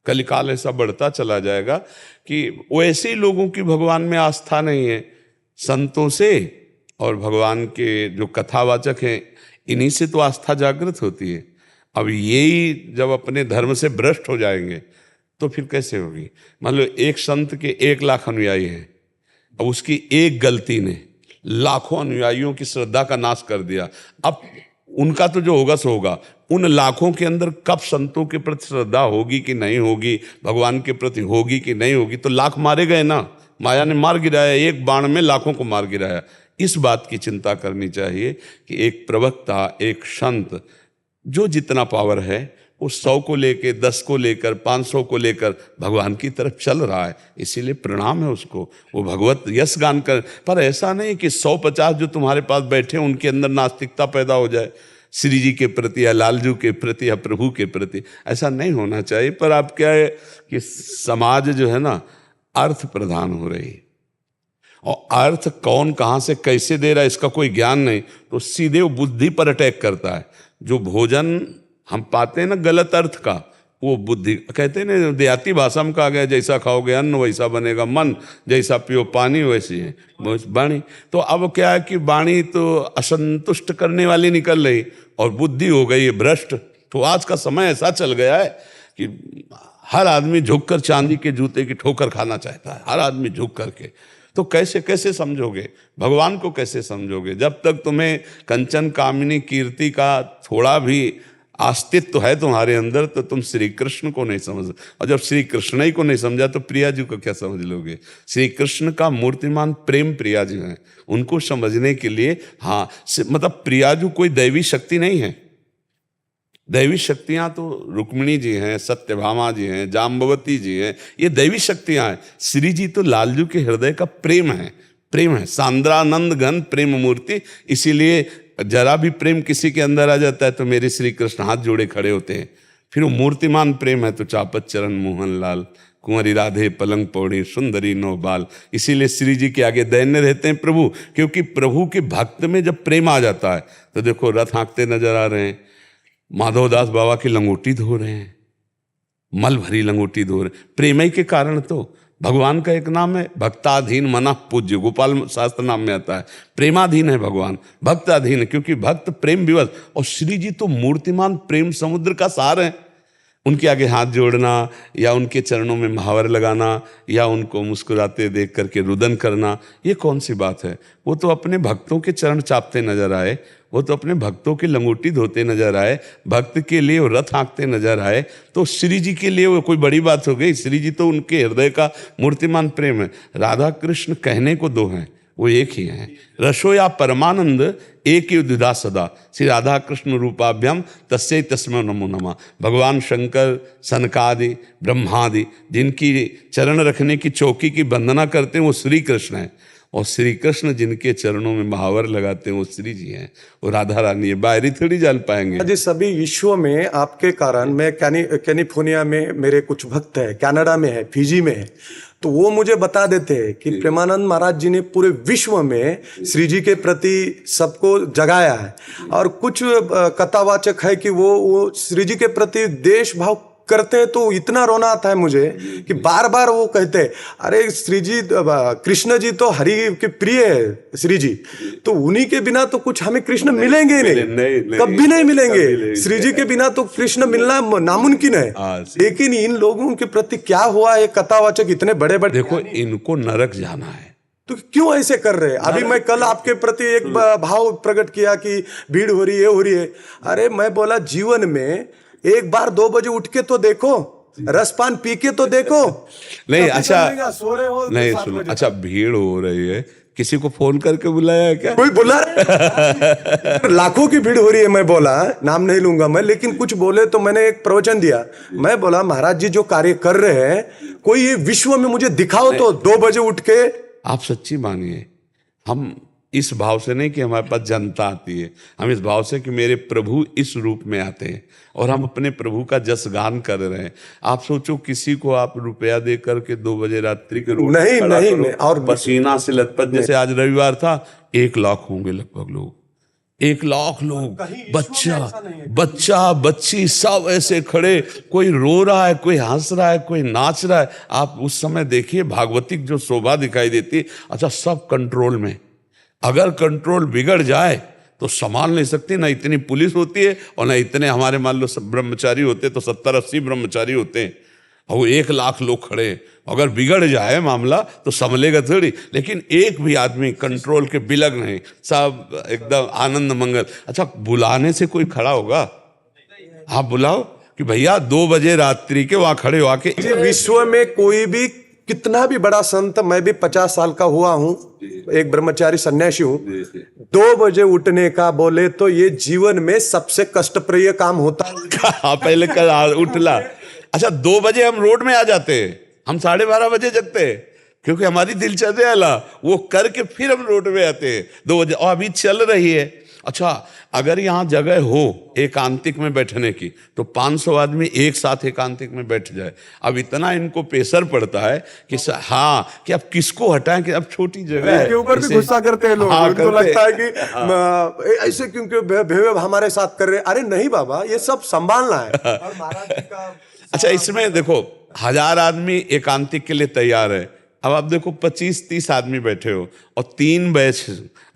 कलिकाल ऐसा बढ़ता चला जाएगा कि वैसे ही लोगों की भगवान में आस्था नहीं है, संतों से और भगवान के जो कथावाचक हैं इन्हीं से तो आस्था जागृत होती है। अब यही जब अपने धर्म से भ्रष्ट हो जाएंगे तो फिर कैसे होगी? मान लो एक संत के 1 लाख अनुयायी हैं, अब उसकी एक गलती ने लाखों अनुयायियों की श्रद्धा का नाश कर दिया। अब उनका तो जो होगा सो होगा, उन लाखों के अंदर कब संतों के प्रति श्रद्धा होगी कि नहीं होगी, भगवान के प्रति होगी कि नहीं होगी? तो लाख मारे गए ना, माया ने मार गिराया, एक बाण में लाखों को मार गिराया। इस बात की चिंता करनी चाहिए कि एक प्रवक्ता, एक संत जो जितना पावर है वो 100 को लेकर, 10 को लेकर, 500 को लेकर भगवान की तरफ चल रहा है, इसीलिए प्रणाम है उसको। वो भगवत यश गान कर, पर ऐसा नहीं कि 150 जो तुम्हारे पास बैठे उनके अंदर नास्तिकता पैदा हो जाए श्री जी के प्रति या लालजू के प्रति या प्रभु के प्रति, ऐसा नहीं होना चाहिए। पर अब क्या है कि समाज जो है ना अर्थ प्रधान हो रही है, और अर्थ कौन कहाँ से कैसे दे रहा है इसका कोई ज्ञान नहीं, तो सीधे वो बुद्धि पर अटैक करता है। जो भोजन हम पाते हैं ना गलत अर्थ का, वो बुद्धि, कहते हैं ना देहाती भाषा में कहा गया, जैसा खाओगे अन्न वैसा बनेगा मन, जैसा पियो पानी वैसी है वाणी। तो अब क्या है कि वाणी तो असंतुष्ट करने वाली निकल रही और बुद्धि हो गई भ्रष्ट। तो आज का समय ऐसा चल गया है कि हर आदमी झुककर चांदी के जूते की ठोकर खाना चाहता है, हर आदमी झुक करके। तो कैसे कैसे समझोगे भगवान को, कैसे समझोगे? जब तक तुम्हें कंचन कामिनी कीर्ति का थोड़ा भी अस्तित्व है तुम्हारे अंदर, तो तुम श्री कृष्ण को नहीं समझ। और जब श्री कृष्ण ही को नहीं समझा तो प्रिया जी को क्या समझ लोगे? श्री कृष्ण का मूर्तिमान प्रेम प्रिया जी हैं, उनको समझने के लिए हाँ मतलब प्रिया जी कोई दैवी शक्ति नहीं है। दैवी शक्तियां तो रुक्मिणी जी हैं, सत्यभामा जी हैं, जाम्बवती जी हैं, ये दैवी शक्तियां हैं। श्री जी तो लालजू के हृदय का प्रेम है, प्रेम है, सांद्रानंद घन प्रेम मूर्ति। इसीलिए जरा भी प्रेम किसी के अंदर आ जाता है तो मेरे श्री कृष्ण हाथ जोड़े खड़े होते हैं। फिर वो मूर्तिमान प्रेम है तो चापत चरण मोहन लाल, कुंवरी राधे पलंग पौड़ी, सुंदरी नौ बाल। इसीलिए श्री जी के आगे दैन्य रहते हैं प्रभु, क्योंकि प्रभु के भक्त में जब प्रेम आ जाता है तो देखो रथ हाँकते नजर आ रहे हैं, माधवदास बाबा की लंगोटी धो रहे हैं, मल भरी लंगोटी धो रहे हैं, प्रेम ही के कारण। तो भगवान का एक नाम है भक्ताधीन मना पूज्य, गोपाल शास्त्र नाम में आता है। प्रेमाधीन है भगवान, भक्ताधीन है, क्योंकि भक्त प्रेम विवश। और श्री जी तो मूर्तिमान प्रेम समुद्र का सार है। उनके आगे हाथ जोड़ना या उनके चरणों में महावर लगाना या उनको मुस्कुराते देख करके रुदन करना, ये कौन सी बात है? वो तो अपने भक्तों के चरण चापते नजर आए, वो तो अपने भक्तों की लंगोटी धोते नजर आए, भक्त के लिए वो रथ हाँकते नजर आए। तो श्री जी के लिए वो कोई बड़ी बात हो गई? श्री जी तो उनके हृदय का मूर्तिमान प्रेम है। राधा कृष्ण कहने को दो हैं, वो एक ही हैं। रसो या परमानंद एक ही द्विधा सदा, श्री राधा कृष्ण रूपाभ्याम तस्यै तस्मै नमो नमः। भगवान शंकर, सनकादि, ब्रह्मादि जिनकी चरण रखने की चौकी की वंदना करते हैं वो श्री कृष्ण है, और श्री कृष्ण जिनके चरणों में महावर लगाते हैं वो श्री जी हैं, वो राधा रानी है। बाहरी थोड़ी जान पाएंगे जी। सभी विश्व में आपके कारण, मैं कैलिफोर्निया में मेरे कुछ भक्त है, कनाडा में है, फिजी में है, तो वो मुझे बता देते हैं कि प्रेमानंद महाराज जी ने पूरे विश्व में श्री जी के प्रति सबको जगाया है। और कुछ कथावाचक है कि वो श्री जी के प्रति देश भाव करते हैं, तो इतना रोना आता है मुझे कि बार बार वो कहते हैं अरे श्री जी, कृष्ण जी तो हरि के प्रिय है श्री जी, तो उन्हीं के बिना तो कुछ हमें कृष्ण मिलेंगे ही नहीं, कभी नहीं मिलेंगे। श्री जी के बिना तो कृष्ण मिलना नामुमकिन है। लेकिन इन लोगों के प्रति क्या हुआ है, कथावाचक इतने बड़े बड़े, देखो इनको नरक जाना है तो क्यों ऐसे कर रहे हैं? अभी मैं कल आपके प्रति एक भाव प्रकट किया कि भीड़ हो रही है, हो रही है। अरे मैं बोला जीवन में एक बार 2 बजे उठ के तो देखो, रसपान पी के तो देखो। नहीं अच्छा, सो रहे हो नहीं सुनो, अच्छा भीड़ हो रही है, किसी को फोन करके बुलाया है क्या? कोई बुला लाखों की भीड़ हो रही है। मैं बोला नाम नहीं लूंगा मैं, लेकिन कुछ बोले तो मैंने एक प्रवचन दिया। मैं बोला महाराज जी जो कार्य कर रहे हैं, कोई ये विश्व में मुझे दिखाओ तो 2 बजे उठ के। आप सच्ची मानिए, हम इस भाव से नहीं कि हमारे पास जनता आती है, हम इस भाव से कि मेरे प्रभु इस रूप में आते हैं और हम अपने प्रभु का जस गान कर रहे हैं। आप सोचो किसी को आप रुपया दे करके 2 बजे रात्रि के रूप नहीं, और पसीना से लथपथ, जैसे आज रविवार था, 1 लाख होंगे लगभग लोग, 1 लाख लोग, बच्चा बच्ची सब ऐसे खड़े, कोई रो रहा है, कोई हंस रहा है, कोई नाच रहा है। आप उस समय देखिए भागवतिक जो शोभा दिखाई देती। अच्छा सब कंट्रोल में, अगर कंट्रोल बिगड़ जाए तो संभाल नहीं सकती, ना इतनी पुलिस होती है और ना इतने हमारे मान लो ब्रह्मचारी होते, तो 70-80 ब्रह्मचारी होते हैं और वो 1 लाख लोग खड़े। अगर बिगड़ जाए मामला तो संभलेगा थोड़ी। लेकिन एक भी आदमी कंट्रोल के बिलग नहीं, सब एकदम आनंद मंगल। अच्छा बुलाने से कोई खड़ा होगा? आप बुलाओ कि भैया 2 बजे रात्रि के वहां खड़े हो आके। विश्व में कोई भी कितना भी बड़ा संत, मैं भी 50 साल का हुआ हूं, एक ब्रह्मचारी सन्यासी हूं, 2 बजे उठने का बोले तो ये जीवन में सबसे कष्टप्रिय काम होता है। पहले कल उठला। अच्छा 2 बजे हम रोड में आ जाते हैं, हम 12:30 बजे जगते हैं, क्योंकि हमारी दिलचर्या ला वो करके फिर हम रोड में आते हैं 2 बजे, और अभी चल रही है। अच्छा अगर यहाँ जगह हो एकांतिक में बैठने की तो 500 आदमी एक साथ एकांतिक में बैठ जाए। अब इतना इनको प्रेशर पड़ता है कि हाँ कि अब किसको हटाएं, कि अब छोटी जगह है, के ऊपर भी गुस्सा करते हैं लोग। उनको लगता है कि ऐसे क्योंकि बेवजह हमारे साथ कर रहे। अरे नहीं बाबा, ये सब संभालना है। और महाराज जी का अच्छा इसमें देखो 1000 आदमी एकांतिक के लिए तैयार है, अब आप देखो 25-30 आदमी बैठे हो और 3 बैच,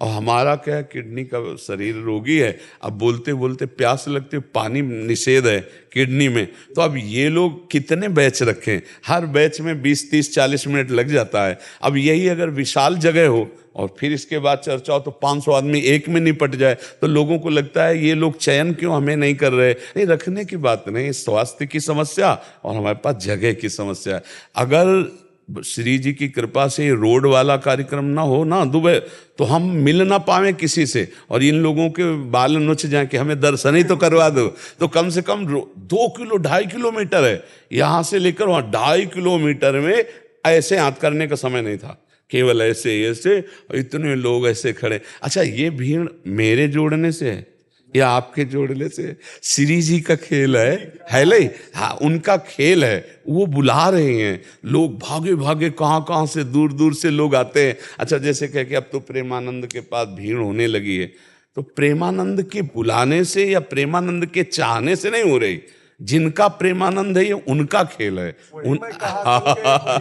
और हमारा क्या है, किडनी का शरीर रोगी है, अब बोलते बोलते प्यास लगती है, पानी निषेध है किडनी में, तो अब ये लोग कितने बैच रखें, हर बैच में 20-30-40 मिनट लग जाता है। अब यही अगर विशाल जगह हो और फिर इसके बाद चर्चा हो तो 500 आदमी एक में निपट जाए, तो लोगों को लगता है ये लोग चयन क्यों हमें नहीं कर रहे। नहीं, रखने की बात नहीं, स्वास्थ्य की समस्या और हमारे पास जगह की समस्या है। अगर श्री जी की कृपा से रोड वाला कार्यक्रम ना हो ना दुबई, तो हम मिल ना पावे किसी से, और इन लोगों के बाल नोच जाए कि हमें दर्शन ही तो करवा दो। तो कम से कम 2-2.5 किलोमीटर है यहाँ से लेकर वहाँ, 2.5 किलोमीटर में ऐसे हाथ करने का समय नहीं था, केवल ऐसे ऐसे इतने लोग ऐसे खड़े। अच्छा, ये भीड़ मेरे जोड़ने से है या आपके जोड़ने से? श्री जी का खेल है नहीं? हाँ, उनका खेल है, वो बुला रहे हैं, लोग भागे भागे कहाँ से दूर दूर से लोग आते हैं। अच्छा, जैसे कह के अब तो प्रेमानंद के पास भीड़ होने लगी है, तो प्रेमानंद के बुलाने से या प्रेमानंद के चाहने से नहीं हो रही, जिनका प्रेमानंद है ये उनका खेल है।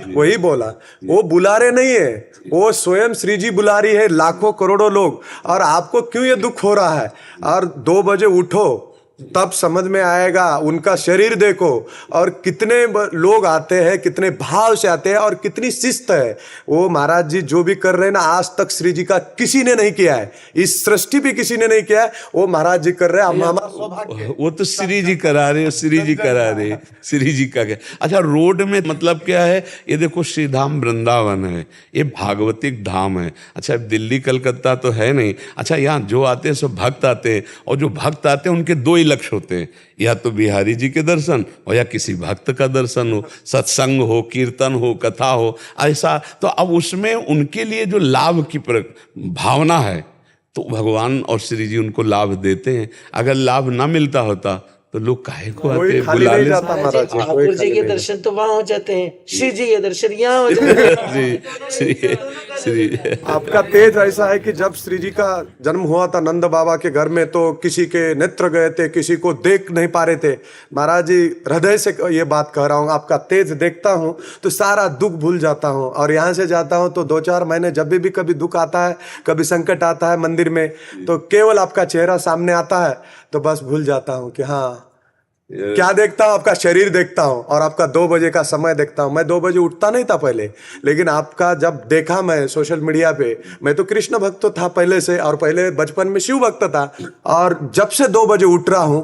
वही बोला, वो बुला रहे नहीं है, वो स्वयं श्री जी बुला रही है लाखों करोड़ों लोग। और आपको क्यों ये दुख हो रहा है? और 2 बजे उठो तब समझ में आएगा। उनका शरीर देखो और कितने लोग आते हैं, कितने भाव से आते हैं और कितनी शिस्त है। वो महाराज जी जो भी कर रहे हैं ना, आज तक श्री जी का किसी ने नहीं किया है, इस सृष्टि भी किसी ने नहीं किया है, वो महाराज जी कर रहे हैं। हमारा सौभाग्य है। वो तो श्री जी करा रहे, श्री जी करा रहे, श्री जी का क्या। अच्छा, रोड में मतलब क्या है, ये देखो श्री धाम वृंदावन है, ये भागवतिक धाम है। अच्छा, दिल्ली कलकत्ता तो है नहीं। अच्छा, यहाँ जो आते हैं सब भक्त आते हैं, और जो भक्त आते हैं उनके 2 ही लक्ष्य होते हैं, या तो बिहारी जी के दर्शन और या किसी भक्त का दर्शन हो, सत्संग हो, कीर्तन हो, कथा हो, ऐसा। तो अब उसमें उनके लिए जो लाभ की भावना है, तो भगवान और श्री जी उनको लाभ देते हैं। अगर लाभ ना मिलता होता तो लोग काहे को आते, बुला ले। ठाकुर जी के दर्शन तो वहां हो जाते हैं, श्री जी के दर्शन यहाँ हो जाते हैं। श्री आपका तेज ऐसा है कि जब श्री जी का जन्म हुआ था नंद बाबा के घर में, तो किसी के नेत्र गए थे, किसी को देख नहीं पा रहे थे। महाराज जी, हृदय से ये बात कह रहा हूँ, आपका तेज देखता हूँ तो सारा दुख भूल जाता हूँ। और यहाँ से जाता हूँ तो 2-4 महीने जब भी कभी दुख आता है, कभी संकट आता है मंदिर में, तो केवल आपका चेहरा सामने आता है, तो बस भूल जाता हूँ कि हाँ, क्या देखता हूँ, आपका शरीर देखता हूँ और आपका 2 बजे का समय देखता हूँ। मैं 2 बजे उठता नहीं था पहले, लेकिन आपका जब देखा मैं सोशल मीडिया पे, मैं तो कृष्ण भक्त था पहले से, और पहले बचपन में शिव भक्त था, और जब से 2 बजे उठ रहा हूँ,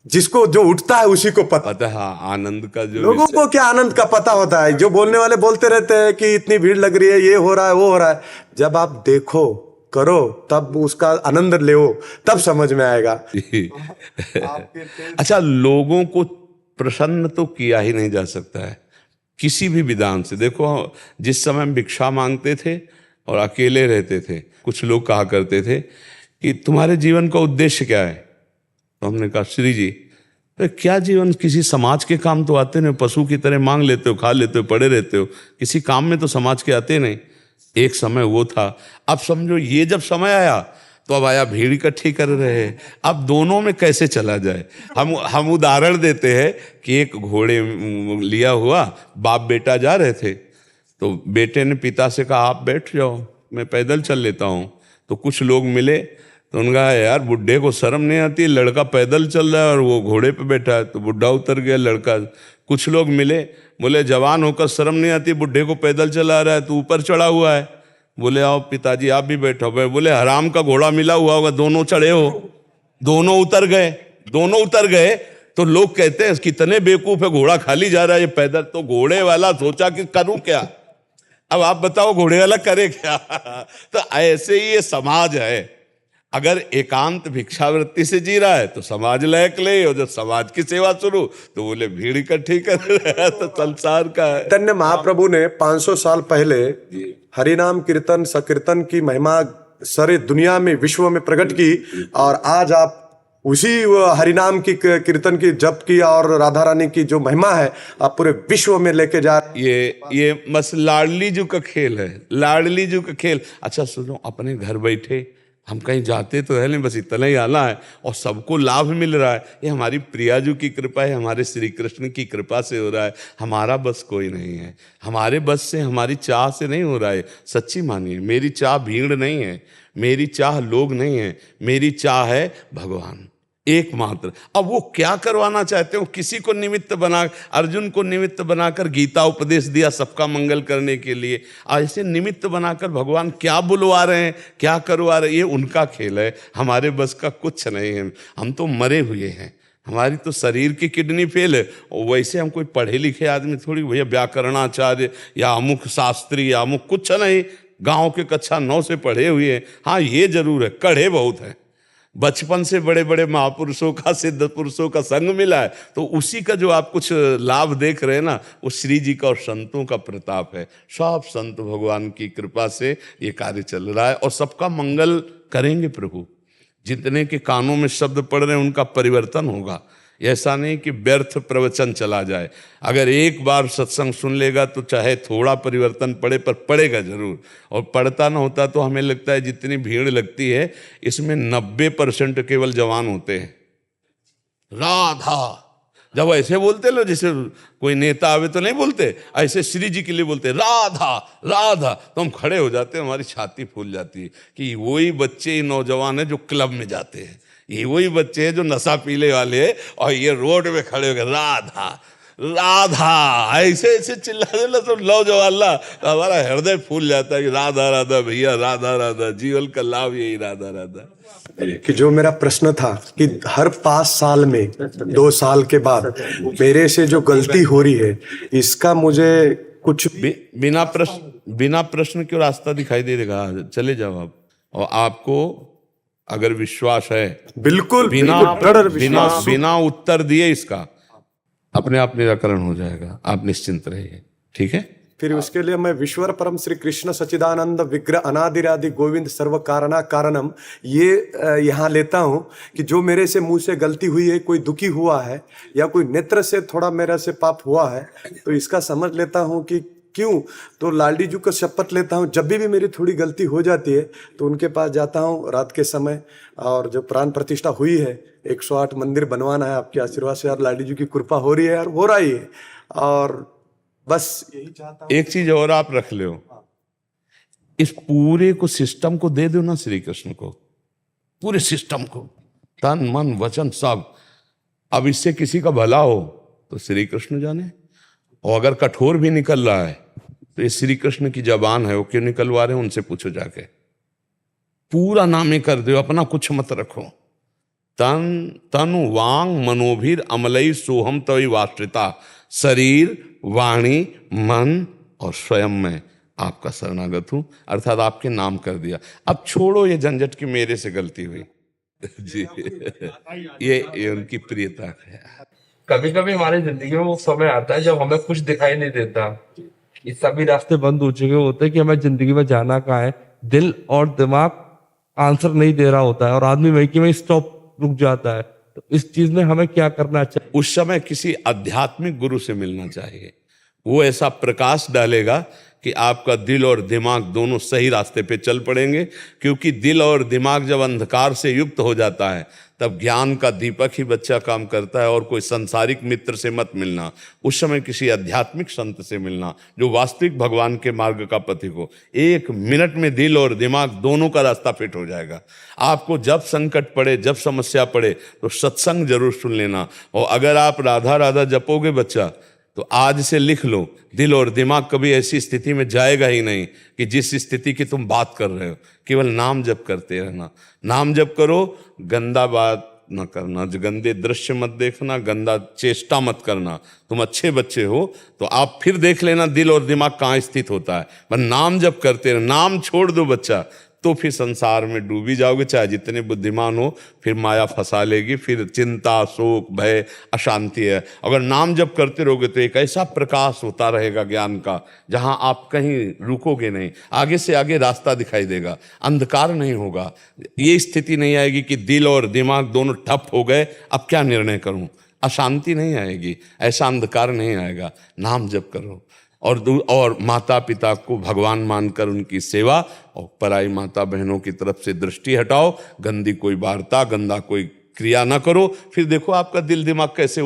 जिसको जो उठता है उसी को पता है आनंद का। जो लोगों को क्या आनंद का पता होता है? जो बोलने वाले बोलते रहते हैं कि इतनी भीड़ लग रही है, ये हो रहा है, वो हो रहा है। जब आप देखो, करो, तब उसका आनंद ले, तब समझ में आएगा। अच्छा, लोगों को प्रसन्न तो किया ही नहीं जा सकता है किसी भी विधान से। देखो, जिस समय हम भिक्षा मांगते थे और अकेले रहते थे, कुछ लोग कहा करते थे कि तुम्हारे जीवन का उद्देश्य क्या है? तो हमने कहा, श्री जी, तो क्या जीवन, किसी समाज के काम तो आते नहीं, पशु की तरह मांग लेते हो, खा लेते हो, पड़े रहते हो, किसी काम में तो समाज के आते नहीं। एक समय वो था। अब समझो ये जब समय आया तो अब आया भीड़ इकट्ठी कर रहे हैं। अब दोनों में कैसे चला जाए? हम उदाहरण देते हैं कि एक घोड़े लिया हुआ बाप बेटा जा रहे थे, तो बेटे ने पिता से कहा, आप बैठ जाओ, मैं पैदल चल लेता हूँ। तो कुछ लोग मिले तो उन्होंने कहा, यार बुढ़े को शर्म नहीं आती, लड़का पैदल चल रहा है और वो घोड़े पे बैठा है। तो बुढ़ा उतर गया, लड़का। कुछ लोग मिले, बोले, जवान होकर शर्म नहीं आती, बुढ़े को पैदल चला रहा है, तो ऊपर चढ़ा हुआ है। बोले, आओ पिताजी आप भी बैठो। बोले, हराम का घोड़ा मिला हुआ होगा, दोनों चढ़े हो। दोनों उतर गए। तो लोग कहते हैं कितने बेवकूफ है, घोड़ा खाली जा रहा है, ये पैदल। तो घोड़े वाला सोचा कि करूं क्या? अब आप बताओ घोड़े वाला करे क्या? तो ऐसे ही ये समाज है। अगर एकांत भिक्षावृत्ति से जी रहा है तो समाज लायक ले, और जब समाज की सेवा शुरू तो बोले भीड़ इकट्ठी कर रहा है। तो संसार का है। चैतन्य महाप्रभु ने 500 साल पहले हरिनाम कीर्तन संकीर्तन की महिमा सारी दुनिया में, विश्व में प्रकट की, और आज आप उसी हरिनाम की कीर्तन की जप की और राधा रानी की जो महिमा है आप पूरे विश्व में लेके जा। ये बस लाडली जी का खेल है, लाडली जी का खेल। अच्छा सुनो, अपने घर बैठे हम कहीं जाते तो है नहीं, बस इतना ही आना है और सबको लाभ मिल रहा है। ये हमारी प्रियाजू की कृपा है, हमारे श्री कृष्ण की कृपा से हो रहा है। हमारा बस कोई नहीं है, हमारे बस से, हमारी चाह से नहीं हो रहा है। सच्ची मानिए, मेरी चाह भीड़ नहीं है, मेरी चाह लोग नहीं है, मेरी चाह है भगवान एकमात्र। अब वो क्या करवाना चाहते हो? किसी को निमित्त बना, अर्जुन को निमित्त बनाकर गीता उपदेश दिया सबका मंगल करने के लिए। ऐसे निमित्त बनाकर भगवान क्या बुलवा रहे हैं, क्या करवा रहे हैं, ये उनका खेल है, हमारे बस का कुछ नहीं है। हम तो मरे हुए हैं, हमारी तो शरीर की किडनी फेल है। और वैसे हम कोई पढ़े लिखे आदमी थोड़ी, भैया व्याकरणाचार्य या अमुक शास्त्री या अमुक कुछ नहीं, गाँव के कक्षा 9 से पढ़े हुए हैं। हाँ ये जरूर है, कढ़े बहुत है, बचपन से बड़े बड़े महापुरुषों का, सिद्ध पुरुषों का संग मिला है, तो उसी का जो आप कुछ लाभ देख रहे हैं ना, वो श्री जी का और संतों का प्रताप है। सब संत भगवान की कृपा से ये कार्य चल रहा है और सबका मंगल करेंगे प्रभु। जितने के कानों में शब्द पड़ रहे हैं उनका परिवर्तन होगा। ऐसा नहीं कि व्यर्थ प्रवचन चला जाए। अगर एक बार सत्संग सुन लेगा तो चाहे थोड़ा परिवर्तन पड़े, पर पड़ेगा जरूर। और पड़ता ना होता तो हमें लगता है जितनी भीड़ लगती है इसमें 90% केवल जवान होते हैं। राधा जब ऐसे बोलते लो, जैसे कोई नेता आवे तो नहीं बोलते, ऐसे श्री जी के लिए बोलते राधा राधा, तो हम खड़े हो जाते हैं, हमारी छाती फूल जाती है कि वही बच्चे नौजवान है जो क्लब में जाते हैं, ये वही बच्चे हैं जो नशा पीने वाले हैं और ये रोड में खड़े हो गए राधा राधा, ऐसे ऐसे चिल्लाने लगे सब नौजवान, तो हमारा हृदय फूल जाता है कि राधा राधा भैया, राधा राधा, जीवन का लाभ यही राधा राधा। कि जो मेरा प्रश्न था कि हर 5 साल में 2 साल के बाद मेरे से जो गलती हो रही है, इसका मुझे कुछ बिना प्रश्न क्यों रास्ता दिखाई दे देगा, चले जाओ आप। और आपको अगर विश्वास है, बिल्कुल बिना उत्तर दिए इसका अपने आप निराकरण हो जाएगा, आप निश्चिंत रहिए, ठीक है। फिर उसके लिए मैं विश्वर परम श्री कृष्ण सच्चिदानंद विग्रह अनादिरादि गोविंद सर्व कारणा कारणम ये यहाँ लेता हूँ कि जो मेरे से मुंह से गलती हुई है, कोई दुखी हुआ है या कोई नेत्र से थोड़ा मेरे से पाप हुआ है, तो इसका समझ लेता हूँ कि क्यों, तो लालडी जी को शपथ लेता हूँ जब भी मेरी थोड़ी गलती हो जाती है तो उनके पास जाता हूँ रात के समय। और जो प्राण प्रतिष्ठा हुई है 108 मंदिर बनवाना है, आपके आशीर्वाद से यार लालडी जी की कृपा हो रही है यार, हो रही है। और बस यही चाहता हूँ। एक चीज और आप रख लो, इस पूरे को सिस्टम को दे दो ना श्री कृष्ण को, पूरे सिस्टम को, तन मन वचन सब। अब इससे किसी का भला हो तो श्री कृष्ण जाने, और अगर कठोर भी निकल रहा है तो ये श्री कृष्ण की जबान है, वो क्यों निकलवा रहे हैं उनसे पूछो जाके। पूरा नामे कर दो, अपना कुछ मत रखो। तनु वांग मनोभीर अमलई सोहम तवि वाश्रिता, शरीर वाणी मन और स्वयं में आपका शरणागत हूं, अर्थात आपके नाम कर दिया। अब छोड़ो ये झंझट की मेरे से गलती हुई जी ये उनकी प्रियता है। कभी कभी हमारी जिंदगी में वो समय आता है जब हमें कुछ दिखाई नहीं देता, ये सभी रास्ते बंद हो चुके होते हैं कि हमें जिंदगी में जाना कहाँ है, दिल और दिमाग आंसर नहीं दे रहा होता है और आदमी वहीं की वहीं स्टॉप रुक जाता है। तो इस चीज में हमें क्या करना चाहिए? उस समय किसी आध्यात्मिक गुरु से मिलना चाहिए, वो ऐसा प्रकाश डालेगा कि आपका दिल और दिमाग दोनों सही रास्ते पे चल पड़ेंगे। क्योंकि दिल और दिमाग जब अंधकार से युक्त हो जाता है तब ज्ञान का दीपक ही बच्चा काम करता है। और कोई संसारिक मित्र से मत मिलना, उस समय किसी आध्यात्मिक संत से मिलना जो वास्तविक भगवान के मार्ग का पथिक हो। 1 मिनट में दिल और दिमाग दोनों का रास्ता फिट हो जाएगा। आपको जब संकट पड़े, जब समस्या पड़े तो सत्संग जरूर सुन लेना। और अगर आप राधा राधा जपोगे बच्चा, तो आज से लिख लो, दिल और दिमाग कभी ऐसी स्थिति में जाएगा ही नहीं कि जिस स्थिति की तुम बात कर रहे हो। केवल नाम जप करते रहना, नाम जप करो, गंदा बात न करना, गंदे दृश्य मत देखना, गंदा चेष्टा मत करना। तुम अच्छे बच्चे हो तो आप फिर देख लेना दिल और दिमाग कहाँ स्थित होता है। पर नाम जप करते रहना, नाम छोड़ दो बच्चा तो फिर संसार में डूबी जाओगे, चाहे जितने बुद्धिमान हो, फिर माया फंसा लेगी, फिर चिंता शोक भय अशांति है। अगर नाम जप करते रहोगे तो एक ऐसा प्रकाश होता रहेगा ज्ञान का, जहां आप कहीं रुकोगे नहीं, आगे से आगे रास्ता दिखाई देगा, अंधकार नहीं होगा। ये स्थिति नहीं आएगी कि दिल और दिमाग दोनों ठप हो गए, अब क्या निर्णय करूं, अशांति नहीं आएगी, ऐसा अंधकार नहीं आएगा। नाम जप करो, और माता पिता को भगवान मानकर उनकी सेवा, और पराई माता बहनों की तरफ से दृष्टि हटाओ, गंदी कोई वार्ता, गंदा कोई क्रिया ना करो। फिर देखो आपका दिल दिमाग कैसे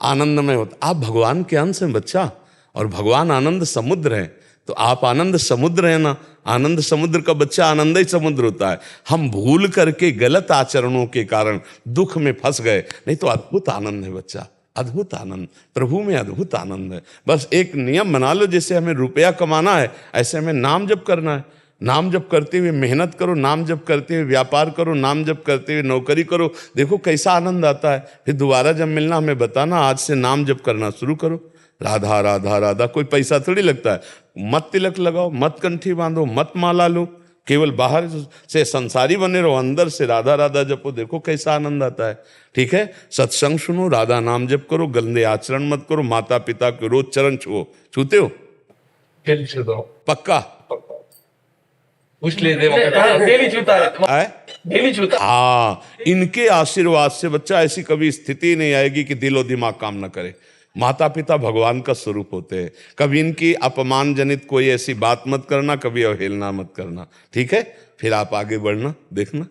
आनंदमय होता। आप भगवान के अंश हैं बच्चा, और भगवान आनंद समुद्र है, तो आप आनंद समुद्र है ना। आनंद समुद्र का बच्चा आनंद ही समुद्र होता है। हम भूल करके गलत आचरणों के कारण दुख में फंस गए, नहीं तो अद्भुत आनंद है बच्चा, अद्भुत आनंद, प्रभु में अद्भुत आनंद है। बस एक नियम बना लो, जैसे हमें रुपया कमाना है ऐसे हमें नाम जप करना है। नाम जप करते हुए मेहनत करो, नाम जप करते हुए व्यापार करो, नाम जप करते हुए नौकरी करो, देखो कैसा आनंद आता है। फिर दोबारा जब मिलना हमें बताना, आज से नाम जप करना शुरू करो, राधा राधा राधा। कोई पैसा थोड़ी लगता है। मत तिलक लगाओ, मत कंठी बांधो, मत माला लो, केवल बाहर से संसारी बने रहो, अंदर से राधा राधा जपो, देखो कैसा आनंद आता है। ठीक है, सत्संग सुनो, राधा नाम जप करो, गंदे आचरण मत करो, माता पिता के रोज चरण छुओ। छूते हो? डेली छूता हूँ, पक्का? पूछ लेते डेली छूता है, डेली छूता। हाँ, इनके आशीर्वाद से बच्चा ऐसी कभी स्थिति नहीं आएगी कि दिलो दिमाग काम न करे। माता पिता भगवान का स्वरूप होते हैं। कभी इनकी अपमान जनित कोई ऐसी बात मत करना, कभी अवहेलना मत करना। ठीक है, फिर आप आगे बढ़ना, देखना।